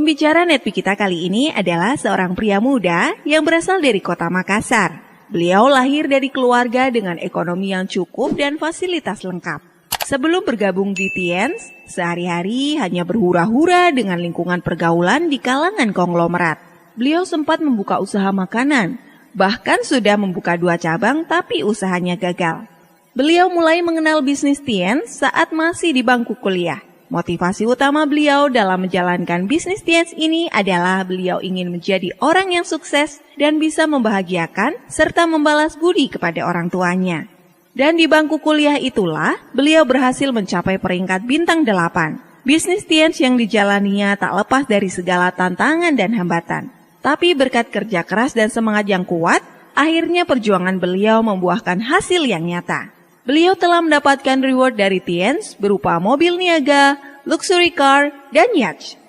Pembicara Netpi kita kali ini adalah seorang pria muda yang berasal dari kota Makassar. Beliau lahir dari keluarga dengan ekonomi yang cukup dan fasilitas lengkap. Sebelum bergabung di Tiens, sehari-hari hanya berhura-hura dengan lingkungan pergaulan di kalangan konglomerat. Beliau sempat membuka usaha makanan, bahkan sudah membuka 2 cabang tapi usahanya gagal. Beliau mulai mengenal bisnis Tiens saat masih di bangku kuliah. Motivasi utama beliau dalam menjalankan bisnis Tiens ini adalah beliau ingin menjadi orang yang sukses dan bisa membahagiakan serta membalas budi kepada orang tuanya. Dan di bangku kuliah itulah beliau berhasil mencapai peringkat bintang 8. Bisnis Tiens yang dijalaninya tak lepas dari segala tantangan dan hambatan. Tapi berkat kerja keras dan semangat yang kuat, akhirnya perjuangan beliau membuahkan hasil yang nyata. Beliau telah mendapatkan reward dari Tiens berupa mobil niaga, luxury car, dan yacht.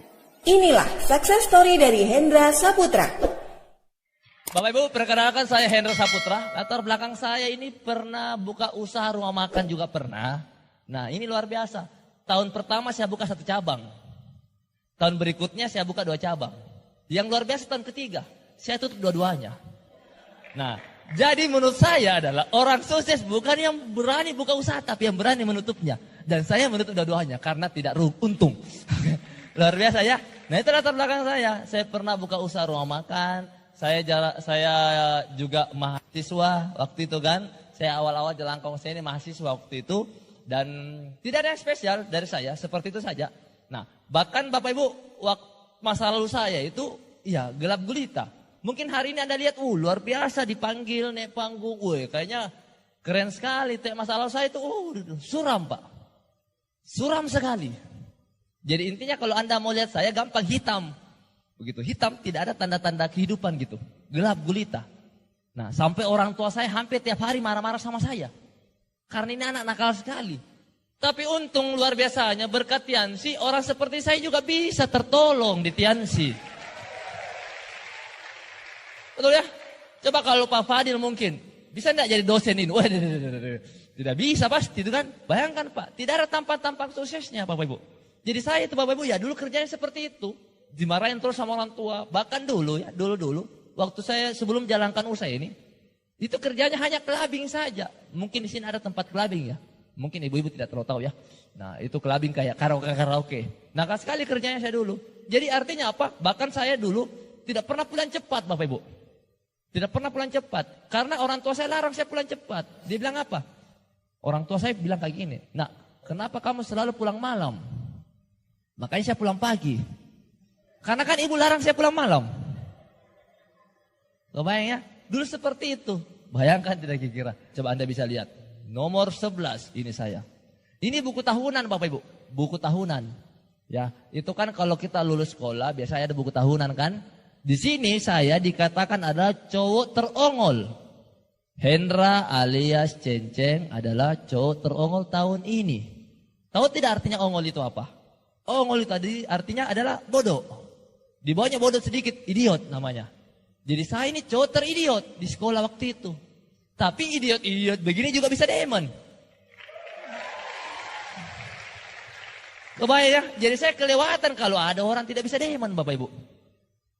Inilah success story dari Hendra Saputra. Bapak Ibu, perkenalkan saya Hendra Saputra. Latar belakang saya ini pernah buka usaha rumah makan juga pernah. Nah, ini luar biasa. Tahun pertama saya buka 1 cabang. Tahun berikutnya saya buka 2 cabang. Yang luar biasa tahun ketiga, saya tutup dua-duanya. Nah, jadi menurut saya adalah orang sukses bukan yang berani buka usaha, tapi yang berani menutupnya. Dan saya menutup dua-duanya karena tidak untung. Luar biasa ya. Nah, itu latar belakang saya. Saya pernah buka usaha rumah makan. Saya juga mahasiswa waktu itu kan. Saya awal-awal jelangkong saya ini mahasiswa waktu itu. Dan tidak ada yang spesial dari saya. Seperti itu saja. Nah, bahkan Bapak Ibu, masa lalu saya itu ya gelap gulita. Mungkin hari ini Anda lihat, luar biasa dipanggil naik panggung. Kayaknya keren sekali. Masalah saya itu, suram Pak. Suram sekali. Jadi intinya kalau Anda mau lihat saya gampang hitam. Begitu, hitam tidak ada tanda-tanda kehidupan gitu. Gelap gulita. Nah, sampai orang tua saya hampir tiap hari marah-marah sama saya. Karena ini anak nakal sekali. Tapi untung luar biasanya berkat Tiansi, orang seperti saya juga bisa tertolong di Tiansi. Betul ya? Coba kalau Pak Fadil mungkin, bisa enggak jadi dosen ini? Wah, tidak bisa pasti itu kan. Bayangkan Pak, tidak ada tampak-tampak suksesnya Bapak Ibu. Jadi saya itu Bapak Ibu ya dulu kerjanya seperti itu. Dimarahin terus sama orang tua. Bahkan dulu ya, dulu. Waktu saya sebelum jalankan usaha ini, itu kerjanya hanya clubbing saja. Mungkin di sini ada tempat clubbing ya. Mungkin ibu-ibu tidak terlalu tahu ya. Nah itu clubbing kayak karaoke. Nah sekali kerjanya saya dulu. Jadi artinya apa? Bahkan saya dulu tidak pernah pulang cepat Bapak Ibu. Tidak pernah pulang cepat. Karena orang tua saya larang saya pulang cepat. Dia bilang apa? Orang tua saya bilang kayak gini. Nah, kenapa kamu selalu pulang malam? Makanya saya pulang pagi. Karena kan ibu larang saya pulang malam. Kebayang ya? Dulu seperti itu. Bayangkan tidak kira-kira. Coba Anda bisa lihat. Nomor 11 ini saya. Ini buku tahunan Bapak Ibu. Buku tahunan. Ya, itu kan kalau kita lulus sekolah biasanya ada buku tahunan kan? Di sini saya dikatakan adalah cowok terongol. Hendra alias Cenceng adalah cowok terongol tahun ini. Tahu tidak artinya ongol itu apa? Ongol itu tadi artinya adalah bodoh. Di bawahnya bodoh sedikit, idiot namanya. Jadi saya ini cowok teridiot di sekolah waktu itu. Tapi idiot begini juga bisa demen. Kebayang ya? Jadi saya kelewatan kalau ada orang tidak bisa demen Bapak Ibu.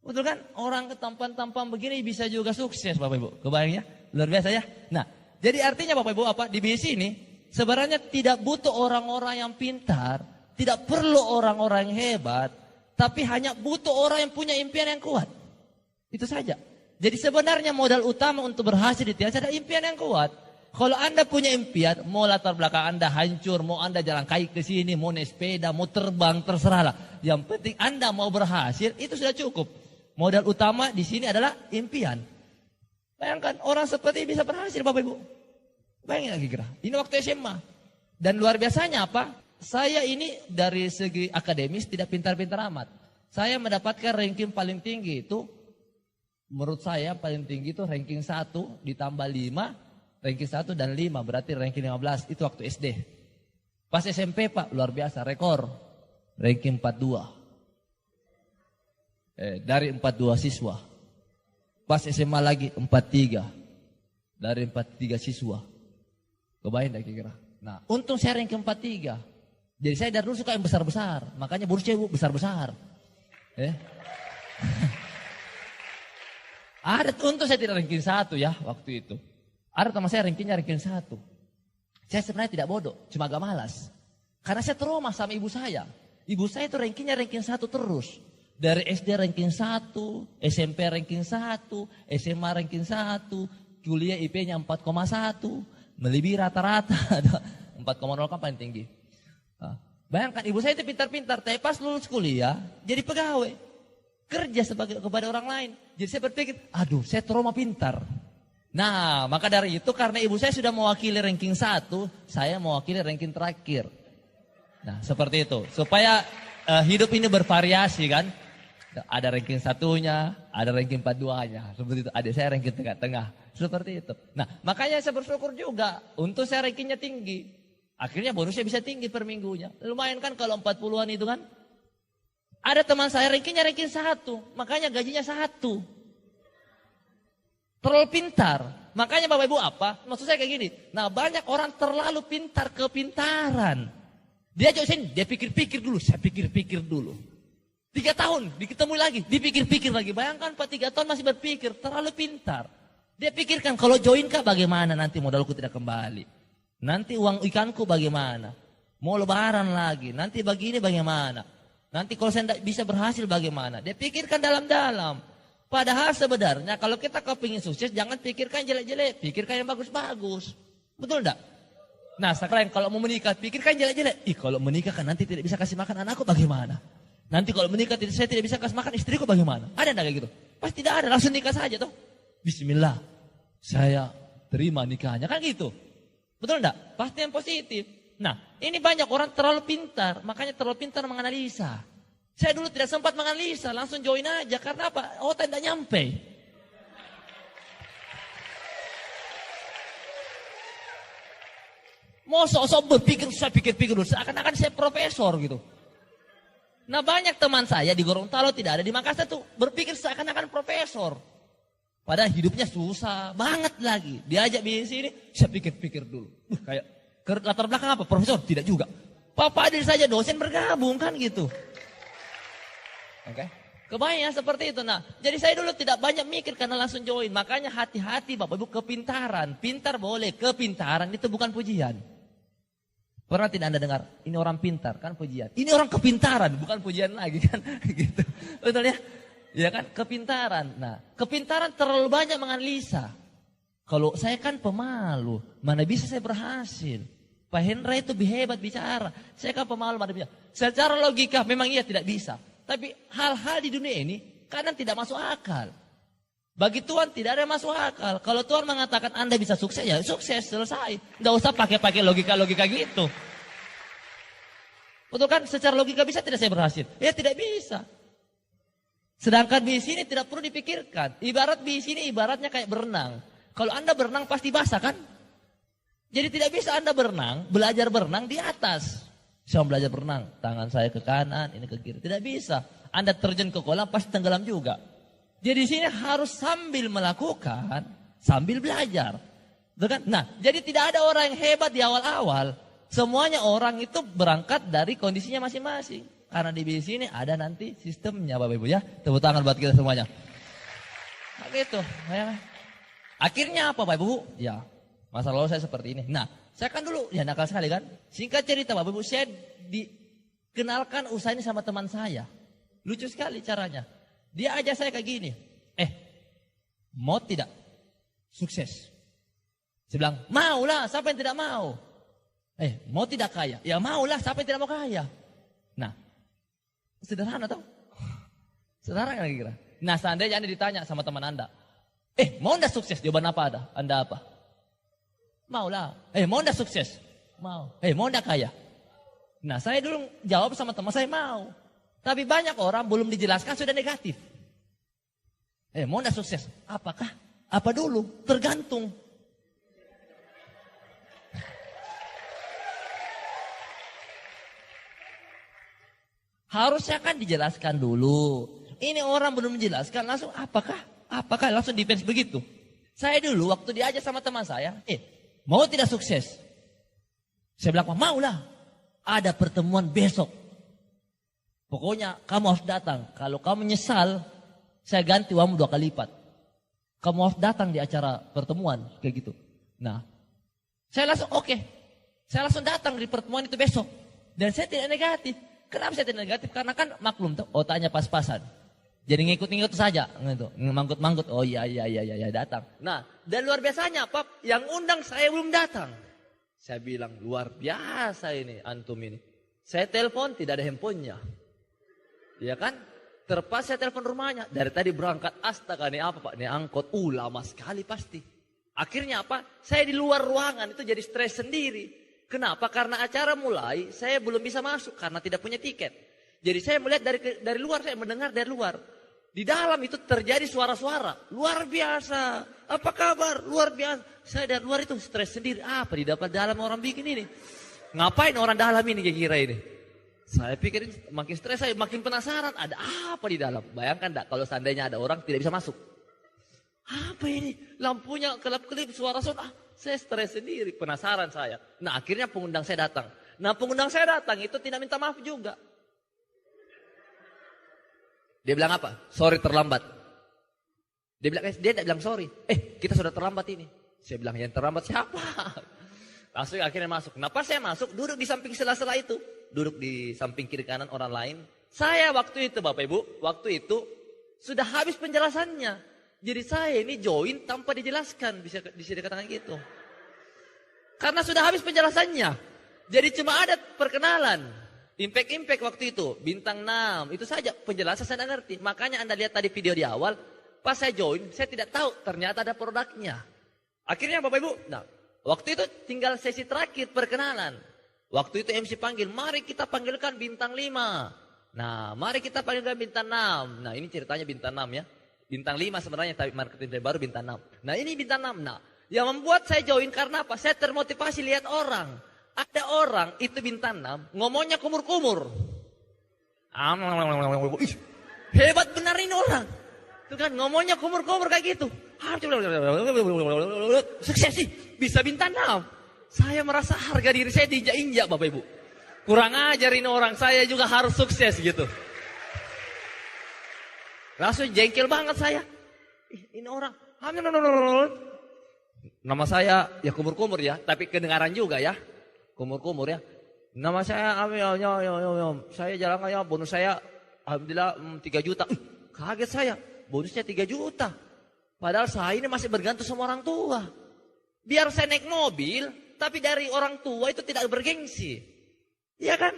Betul kan? Orang ketampan-tampan begini bisa juga sukses Bapak Ibu. Kebayang ya? Luar biasa ya? Nah, jadi artinya Bapak Ibu apa? Di BC ini sebenarnya tidak butuh orang-orang yang pintar. Tidak perlu orang-orang yang hebat. Tapi hanya butuh orang yang punya impian yang kuat. Itu saja. Jadi sebenarnya modal utama untuk berhasil di Tiens adalah impian yang kuat. Kalau Anda punya impian, mau latar belakang Anda hancur, mau Anda jalan kaki ke sini, mau naik sepeda, mau terbang, terserahlah. Yang penting Anda mau berhasil, itu sudah cukup. Modal utama di sini adalah impian. Bayangkan orang seperti ini bisa berhasil Bapak Ibu. Bayangin lagi kira. Ini waktu SMA. Dan luar biasanya apa? Saya ini dari segi akademis tidak pintar-pintar amat. Saya mendapatkan ranking paling tinggi itu. Menurut saya paling tinggi itu ranking 1 ditambah 5. Ranking 1 dan 5 berarti ranking 15. Itu waktu SD. Pas SMP Pak luar biasa rekor. Ranking 42. Dari 42 siswa. Pas SMA lagi 43. Dari 43 siswa. Kebayang tak kira. Nah, untung saya ranking 43. Jadi saya dari dulu suka yang besar-besar. Makanya bonusnya besar-besar. Eh? Ada, untung saya tidak ranking 1 ya waktu itu. Ada teman saya rankingnya ranking 1. Saya sebenarnya tidak bodoh, cuma agak malas. Karena saya trauma sama ibu saya. Ibu saya itu rankingnya ranking 1 terus. Dari SD ranking 1, SMP ranking 1, SMA ranking 1, kuliah IP-nya 4,1, melebihi rata-rata. 4,0 kan paling tinggi. Nah, bayangkan ibu saya itu pintar-pintar, tapi pas lulus kuliah jadi pegawai. Kerja kepada orang lain. Jadi saya berpikir, aduh saya trauma pintar. Nah maka dari itu karena ibu saya sudah mewakili ranking 1, saya mewakili ranking terakhir. Nah seperti itu. Supaya hidup ini bervariasi kan. Ada ranking 1-nya, ada ranking 42-nya. Seperti itu. Adik saya ranking tengah-tengah. Seperti itu. Nah makanya saya bersyukur juga. Untuk saya rankingnya tinggi. Akhirnya bonusnya bisa tinggi per minggunya. Lumayan kan kalau 40-an itu kan. Ada teman saya rankingnya ranking 1. Makanya gajinya 1. Terlalu pintar. Makanya Bapak Ibu apa? Maksud saya kayak gini. Nah banyak orang terlalu pintar kepintaran. Dia ajak sini, dia pikir-pikir dulu. Saya pikir-pikir dulu. 3 tahun, diketemu lagi, dipikir-pikir lagi. Bayangkan Pak 3 tahun masih berpikir, terlalu pintar. Dia pikirkan kalau join kah bagaimana nanti modalku tidak kembali. Nanti uang ikanku bagaimana. Mau lebaran lagi, nanti begini bagaimana. Nanti kalau saya tidak bisa berhasil bagaimana. Dia pikirkan dalam-dalam. Padahal sebenarnya kalau kita kepingin sukses jangan pikirkan jelek-jelek. Pikirkan yang bagus-bagus. Betul enggak? Nah sekarang kalau mau menikah pikirkan jelek-jelek. Kalau menikah kan nanti tidak bisa kasih makan anakku bagaimana. Nanti kalau menikah saya tidak bisa kasih makan istriku bagaimana? Ada enggak kayak gitu? Pasti tidak ada, langsung nikah saja toh. Bismillah, saya terima nikahnya kan gitu. Betul enggak? Pasti yang positif. Nah, ini banyak orang terlalu pintar, makanya terlalu pintar menganalisa. Saya dulu tidak sempat menganalisa, langsung join aja. Karena apa? Otak tidak nyampe. Mau sok-sok berpikir, saya pikir-pikir dulu. Seakan-akan saya profesor gitu. Nah banyak teman saya di Gorontalo tidak ada, di Makassar tuh berpikir seakan-akan profesor. Padahal hidupnya susah banget lagi. Diajak bisnis ini, saya pikir-pikir dulu. Kayak latar belakang apa? Profesor? Tidak juga. Papa Adil saja dosen bergabung kan gitu. Oke. Kebayang seperti itu. Nah, jadi saya dulu tidak banyak mikir karena langsung join. Makanya hati-hati Bapak Ibu kepintaran. Pintar boleh, kepintaran itu bukan pujian. Pernah tidak Anda dengar, ini orang pintar kan pujian. Ini orang kepintaran, bukan pujian lagi kan. Gitu. Betul ya? Ya kan, kepintaran. Nah, kepintaran terlalu banyak menganalisa. Kalau saya kan pemalu, mana bisa saya berhasil. Pak Hendra itu hebat bicara. Saya kan pemalu, mana bisa. Secara logika memang iya tidak bisa. Tapi hal-hal di dunia ini kadang tidak masuk akal. Bagi Tuhan tidak ada yang masuk akal. Kalau Tuhan mengatakan Anda bisa sukses, ya sukses, selesai. Tidak usah pakai logika-logika gitu. Betul kan? Secara logika bisa tidak saya berhasil? Ya tidak bisa. Sedangkan di sini tidak perlu dipikirkan. Ibarat di sini ibaratnya kayak berenang. Kalau Anda berenang pasti basah kan? Jadi tidak bisa Anda berenang, belajar berenang di atas. Saya mau belajar berenang, tangan saya ke kanan, ini ke kiri. Tidak bisa. Anda terjun ke kolam pasti tenggelam juga. Jadi di sini harus sambil melakukan, sambil belajar. Kan? Nah, jadi tidak ada orang yang hebat di awal-awal. Semuanya orang itu berangkat dari kondisinya masing-masing. Karena di sini ada nanti sistemnya Bapak Ibu ya. Tepuk tangan buat kita semuanya. Nah, gitu. Akhirnya apa Bapak Ibu? Ya, masa lalu saya seperti ini. Nah, saya kan dulu ya nakal sekali kan. Singkat cerita Bapak Ibu, saya dikenalkan usaha ini sama teman saya. Lucu sekali caranya. Dia aja saya kayak gini. Mau tidak? Sukses. Saya bilang, maulah, siapa yang tidak mau? Mau tidak kaya? Ya maulah, siapa yang tidak mau kaya? Nah, sederhana tau? Sederhana kan kira? Nah, seandainya Anda ditanya sama teman Anda, mau enggak sukses? Jawaban apa ada? Anda apa? Maulah. Mau enggak sukses? Mau. Mau enggak kaya? Nah, saya dulu jawab sama teman saya mau. Tapi banyak orang belum dijelaskan sudah negatif. Mau enggak sukses? Apakah? Apa dulu? Tergantung. Harusnya kan dijelaskan dulu. Ini orang belum menjelaskan langsung apakah? Apakah langsung defense begitu? Saya dulu waktu diajak sama teman saya, mau tidak sukses? Saya bilang, maulah. Ada pertemuan besok. Pokoknya kamu harus datang. Kalau kamu menyesal, saya ganti uangmu 2 kali lipat. Kamu harus datang di acara pertemuan, kayak gitu. Nah, saya langsung oke. Saya langsung datang di pertemuan itu besok. Dan saya tidak negatif. Kenapa saya tidak negatif? Karena kan maklum tuh, otaknya pas-pasan. Jadi ngikut-ngikut saja, gitu. Manggut-manggut. Oh iya datang. Nah, dan luar biasanya, Pak, yang undang saya belum datang. Saya bilang luar biasa ini antum ini. Saya telepon tidak ada handphonenya. Ya kan? Terpas saya telepon rumahnya. Dari tadi berangkat, astaga nih apa Pak? Nih angkot, lama sekali pasti. Akhirnya apa? Saya di luar ruangan itu jadi stres sendiri. Kenapa? Karena acara mulai, saya belum bisa masuk karena tidak punya tiket. Jadi saya melihat dari luar, saya mendengar dari luar. Di dalam itu terjadi suara-suara. Luar biasa. Apa kabar? Luar biasa. Saya dari luar itu stres sendiri. Apa di dalam orang bikin ini? Ngapain orang dalam ini kira-kira ini? Saya pikirin makin stres, saya makin penasaran. Ada apa di dalam? Bayangkan enggak kalau seandainya ada orang tidak bisa masuk. Apa ini? Lampunya kelap-kelip, suara-suara. Saya stres sendiri, penasaran saya. Nah akhirnya pengundang saya datang. Nah pengundang saya datang itu tidak minta maaf juga. Dia bilang apa? Sorry terlambat. Dia tidak bilang sorry. Kita sudah terlambat ini. Saya bilang yang terlambat siapa? Langsung akhirnya masuk. Kenapa saya masuk? Duduk di samping sela-sela itu. Duduk di samping kiri kanan orang lain. Saya waktu itu Bapak Ibu, waktu itu sudah habis penjelasannya. Jadi saya ini join tanpa dijelaskan, bisa dikatakan gitu. Karena sudah habis penjelasannya. Jadi cuma ada perkenalan. Impact waktu itu, bintang 6, itu saja penjelasan saya tidak ngerti. Makanya Anda lihat tadi video di awal, pas saya join, saya tidak tahu ternyata ada produknya. Akhirnya Bapak Ibu, nah waktu itu tinggal sesi terakhir perkenalan. Waktu itu MC panggil, mari kita panggilkan bintang 5. Nah, mari kita panggilkan bintang 6. Nah, ini ceritanya bintang 6 ya. Bintang 5 sebenarnya, tapi marketing baru bintang 6. Nah, ini bintang 6. Nah, yang membuat saya join karena apa? Saya termotivasi lihat orang. Ada orang, itu bintang 6, ngomongnya kumur-kumur. Hebat benar ini orang. Itu kan, ngomongnya kumur-kumur kayak gitu. Sukses sih, bisa bintang 6. Saya merasa harga diri saya diinjak-injak Bapak Ibu. Kurang ajar ini orang, saya juga harus sukses gitu. Langsung jengkel banget saya. Ini orang. Nama saya ya kumur-kumur ya, tapi kedengaran juga ya. Kumur-kumur ya. Nama saya saya jalan bonus saya alhamdulillah 3 juta. Kaget saya, bonusnya 3 juta. Padahal saya ini masih bergantung sama orang tua. Biar saya naik mobil, tapi dari orang tua itu tidak bergengsi. Iya kan?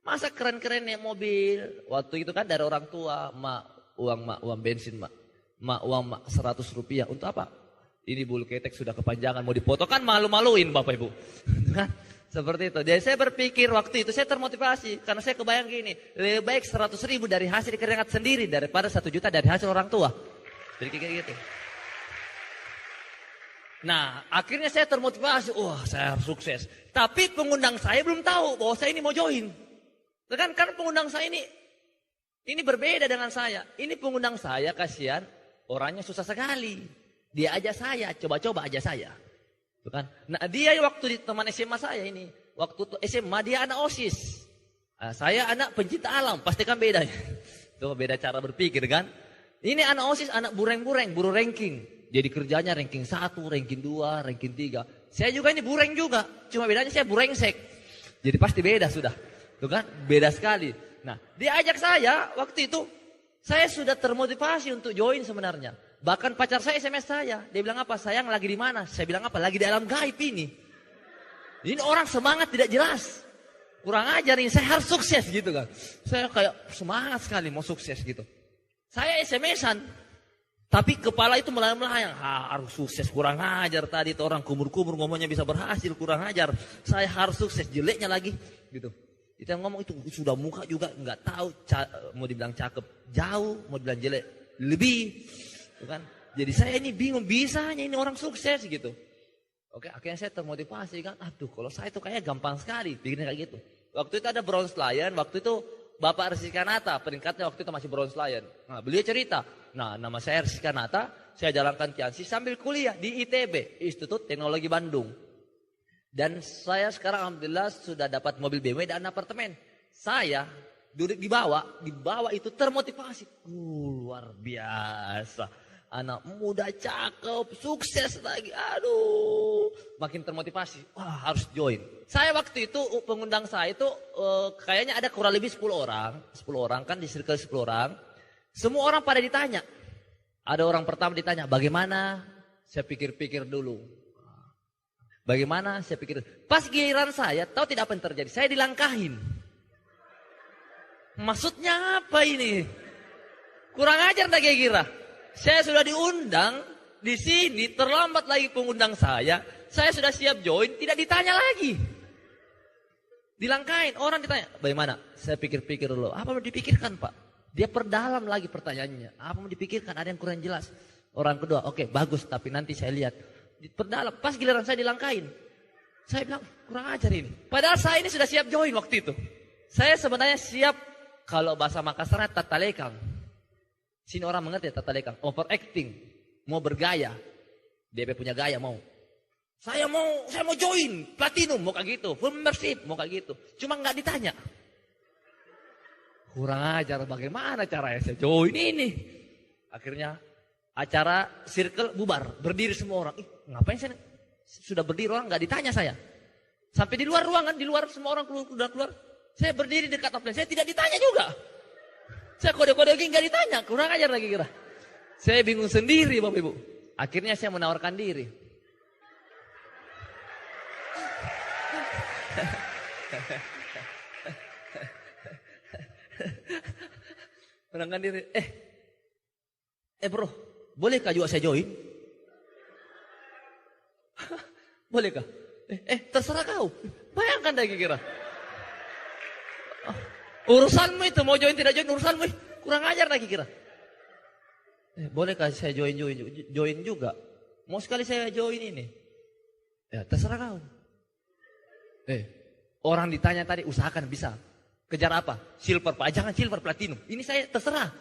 Masa keren-keren naik mobil. Waktu itu kan dari orang tua, uang bensin, uang 100 rupiah. Untuk apa? Ini bulu ketek sudah kepanjangan, mau dipoto kan malu-maluin Bapak Ibu. Kan? Seperti itu. Jadi saya berpikir waktu itu saya termotivasi. Karena saya kebayang gini, lebih baik 100 ribu dari hasil keringat sendiri daripada 1 juta dari hasil orang tua. Jadi kayak gitu. Nah, akhirnya saya termotivasi. Wah, saya harus sukses. Tapi pengundang saya belum tahu bahwa saya ini mau join. Kan pengundang saya ini berbeda dengan saya. Ini pengundang saya, kasihan, orangnya susah sekali. Dia aja saya, coba-coba aja saya. Tuh kan? Nah, dia waktu di teman SMA saya ini, waktu SMA dia anak OSIS. Nah, saya anak pencinta alam, pasti kan beda. Tuh beda cara berpikir kan. Ini anak OSIS, anak bureng-bureng, buru ranking. Jadi kerjanya ranking 1, ranking 2, ranking 3. Saya juga ini bureng juga. Cuma bedanya saya burengsek. Jadi pasti beda sudah. Tuh kan? Beda sekali. Nah, dia ajak saya waktu itu. Saya sudah termotivasi untuk join sebenarnya. Bahkan pacar saya SMS saya. Dia bilang apa? Sayang lagi di mana? Saya bilang apa? Lagi di alam gaib ini. Ini orang semangat tidak jelas. Kurang ajar ini. Saya harus sukses gitu kan. Saya kayak semangat sekali mau sukses gitu. Saya SMS-an. Tapi kepala itu melayang-layang, harus sukses, kurang ajar tadi itu orang kumur-kumur ngomongnya bisa berhasil, kurang ajar. Saya harus sukses, jeleknya lagi gitu. Kita ngomong itu sudah muka juga nggak tahu, mau dibilang cakep jauh, mau dibilang jelek lebih, kan? Jadi saya ini bingung bisanya ini orang sukses gitu. Oke, akhirnya saya termotivasi kan, aduh kalau saya itu kayaknya gampang sekali bikinnya kayak gitu. Waktu itu ada Bronze Lion, waktu itu Bapak Rizky Kanata, peringkatnya waktu itu masih Bronze Lion. Nah, beliau cerita, nah nama saya Rizky Kanata, saya jalankan Tiansi sambil kuliah di ITB, Institut Teknologi Bandung. Dan saya sekarang alhamdulillah sudah dapat mobil BMW dan apartemen. Saya Duduk di bawah itu termotivasi. Luar biasa. Anak muda cakep, sukses lagi. Aduh, makin termotivasi. Wah, harus join. Saya waktu itu, pengundang saya itu kayaknya ada kurang lebih 10 orang. 10 orang kan di circle 10 orang. Semua orang pada ditanya. Ada orang pertama ditanya, bagaimana? Saya pikir-pikir dulu. Bagaimana? Saya pikir. Pas giliran saya, tahu tidak apa yang terjadi? Saya dilangkahin. Maksudnya apa ini? Kurang ajar enggak kira-kira? Saya sudah diundang di sini, terlambat lagi pengundang saya sudah siap join, tidak ditanya lagi. Dilangkain, orang ditanya, bagaimana? Saya pikir-pikir dulu, apa mau dipikirkan Pak? Dia perdalam lagi pertanyaannya, apa mau dipikirkan, ada yang kurang jelas. Orang kedua, oke, bagus, tapi nanti saya lihat. Perdalam, pas giliran saya dilangkain. Saya bilang, kurang ajar ini. Padahal saya ini sudah siap join waktu itu. Saya sebenarnya siap, kalau bahasa Makassarnya tatalekang. Sini orang mengerti ya tatalekang, overacting, mau bergaya. DP punya gaya mau. Saya mau join platinum, mau kayak gitu, full membership, mau kayak gitu. Cuma nggak ditanya. Kurang ajar, bagaimana caranya saya join ini? Akhirnya acara circle bubar, berdiri semua orang. Ngapain saya sudah berdiri orang nggak ditanya saya. Sampai di luar ruangan, di luar semua orang keluar. Saya berdiri dekat upline, saya tidak ditanya juga. Saya kode-kode lagi nggak ditanya, kurang ajar lagi kira. Saya bingung sendiri Bapak Ibu. Akhirnya saya menawarkan diri. Menawarkan diri. Bro, bolehkah juga saya join? Bolehkah? Terserah kau. Bayangkan lagi kira. Urusanmu itu, mau join tidak join urusanmu. Kurang ajar lagi kira. Bolehkah saya join juga? Mau sekali saya join ini. Ya terserah kau. Orang ditanya tadi usahakan bisa. Kejar apa? Silver Pak, jangan silver, platinum. Ini saya terserah.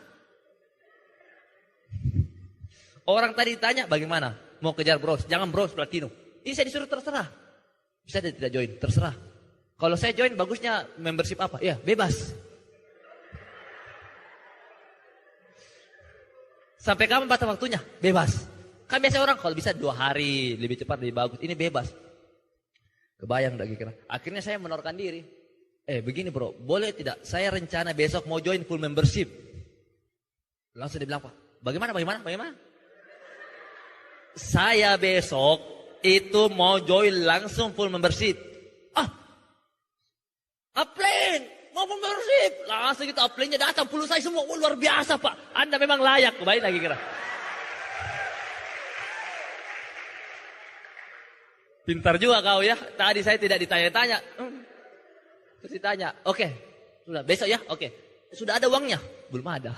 Orang tadi ditanya bagaimana? Mau kejar bronze, jangan bronze, platinum. Ini saya disuruh terserah. Bisa tidak join, terserah. Kalau saya join bagusnya membership apa? Ya bebas. Sampai kapan batas waktunya? Bebas. Kan biasa orang kalau bisa 2 hari, lebih cepat, lebih bagus. Ini bebas. Kebayang enggak kira? Akhirnya saya menawarkan diri. Begini bro, boleh tidak? Saya rencana besok mau join full membership. Langsung dia bilang, Pak, bagaimana? Saya besok itu mau join langsung full membership. Upline, mau membership. Langsung gitu upline-nya datang, pulsa saya semua. Luar biasa Pak, Anda memang layak. Kebayang lagi kira. Pintar juga kau ya. Tadi saya tidak ditanya-tanya. Terus ditanya, oke, sudah besok ya, oke. Sudah ada uangnya? Belum ada.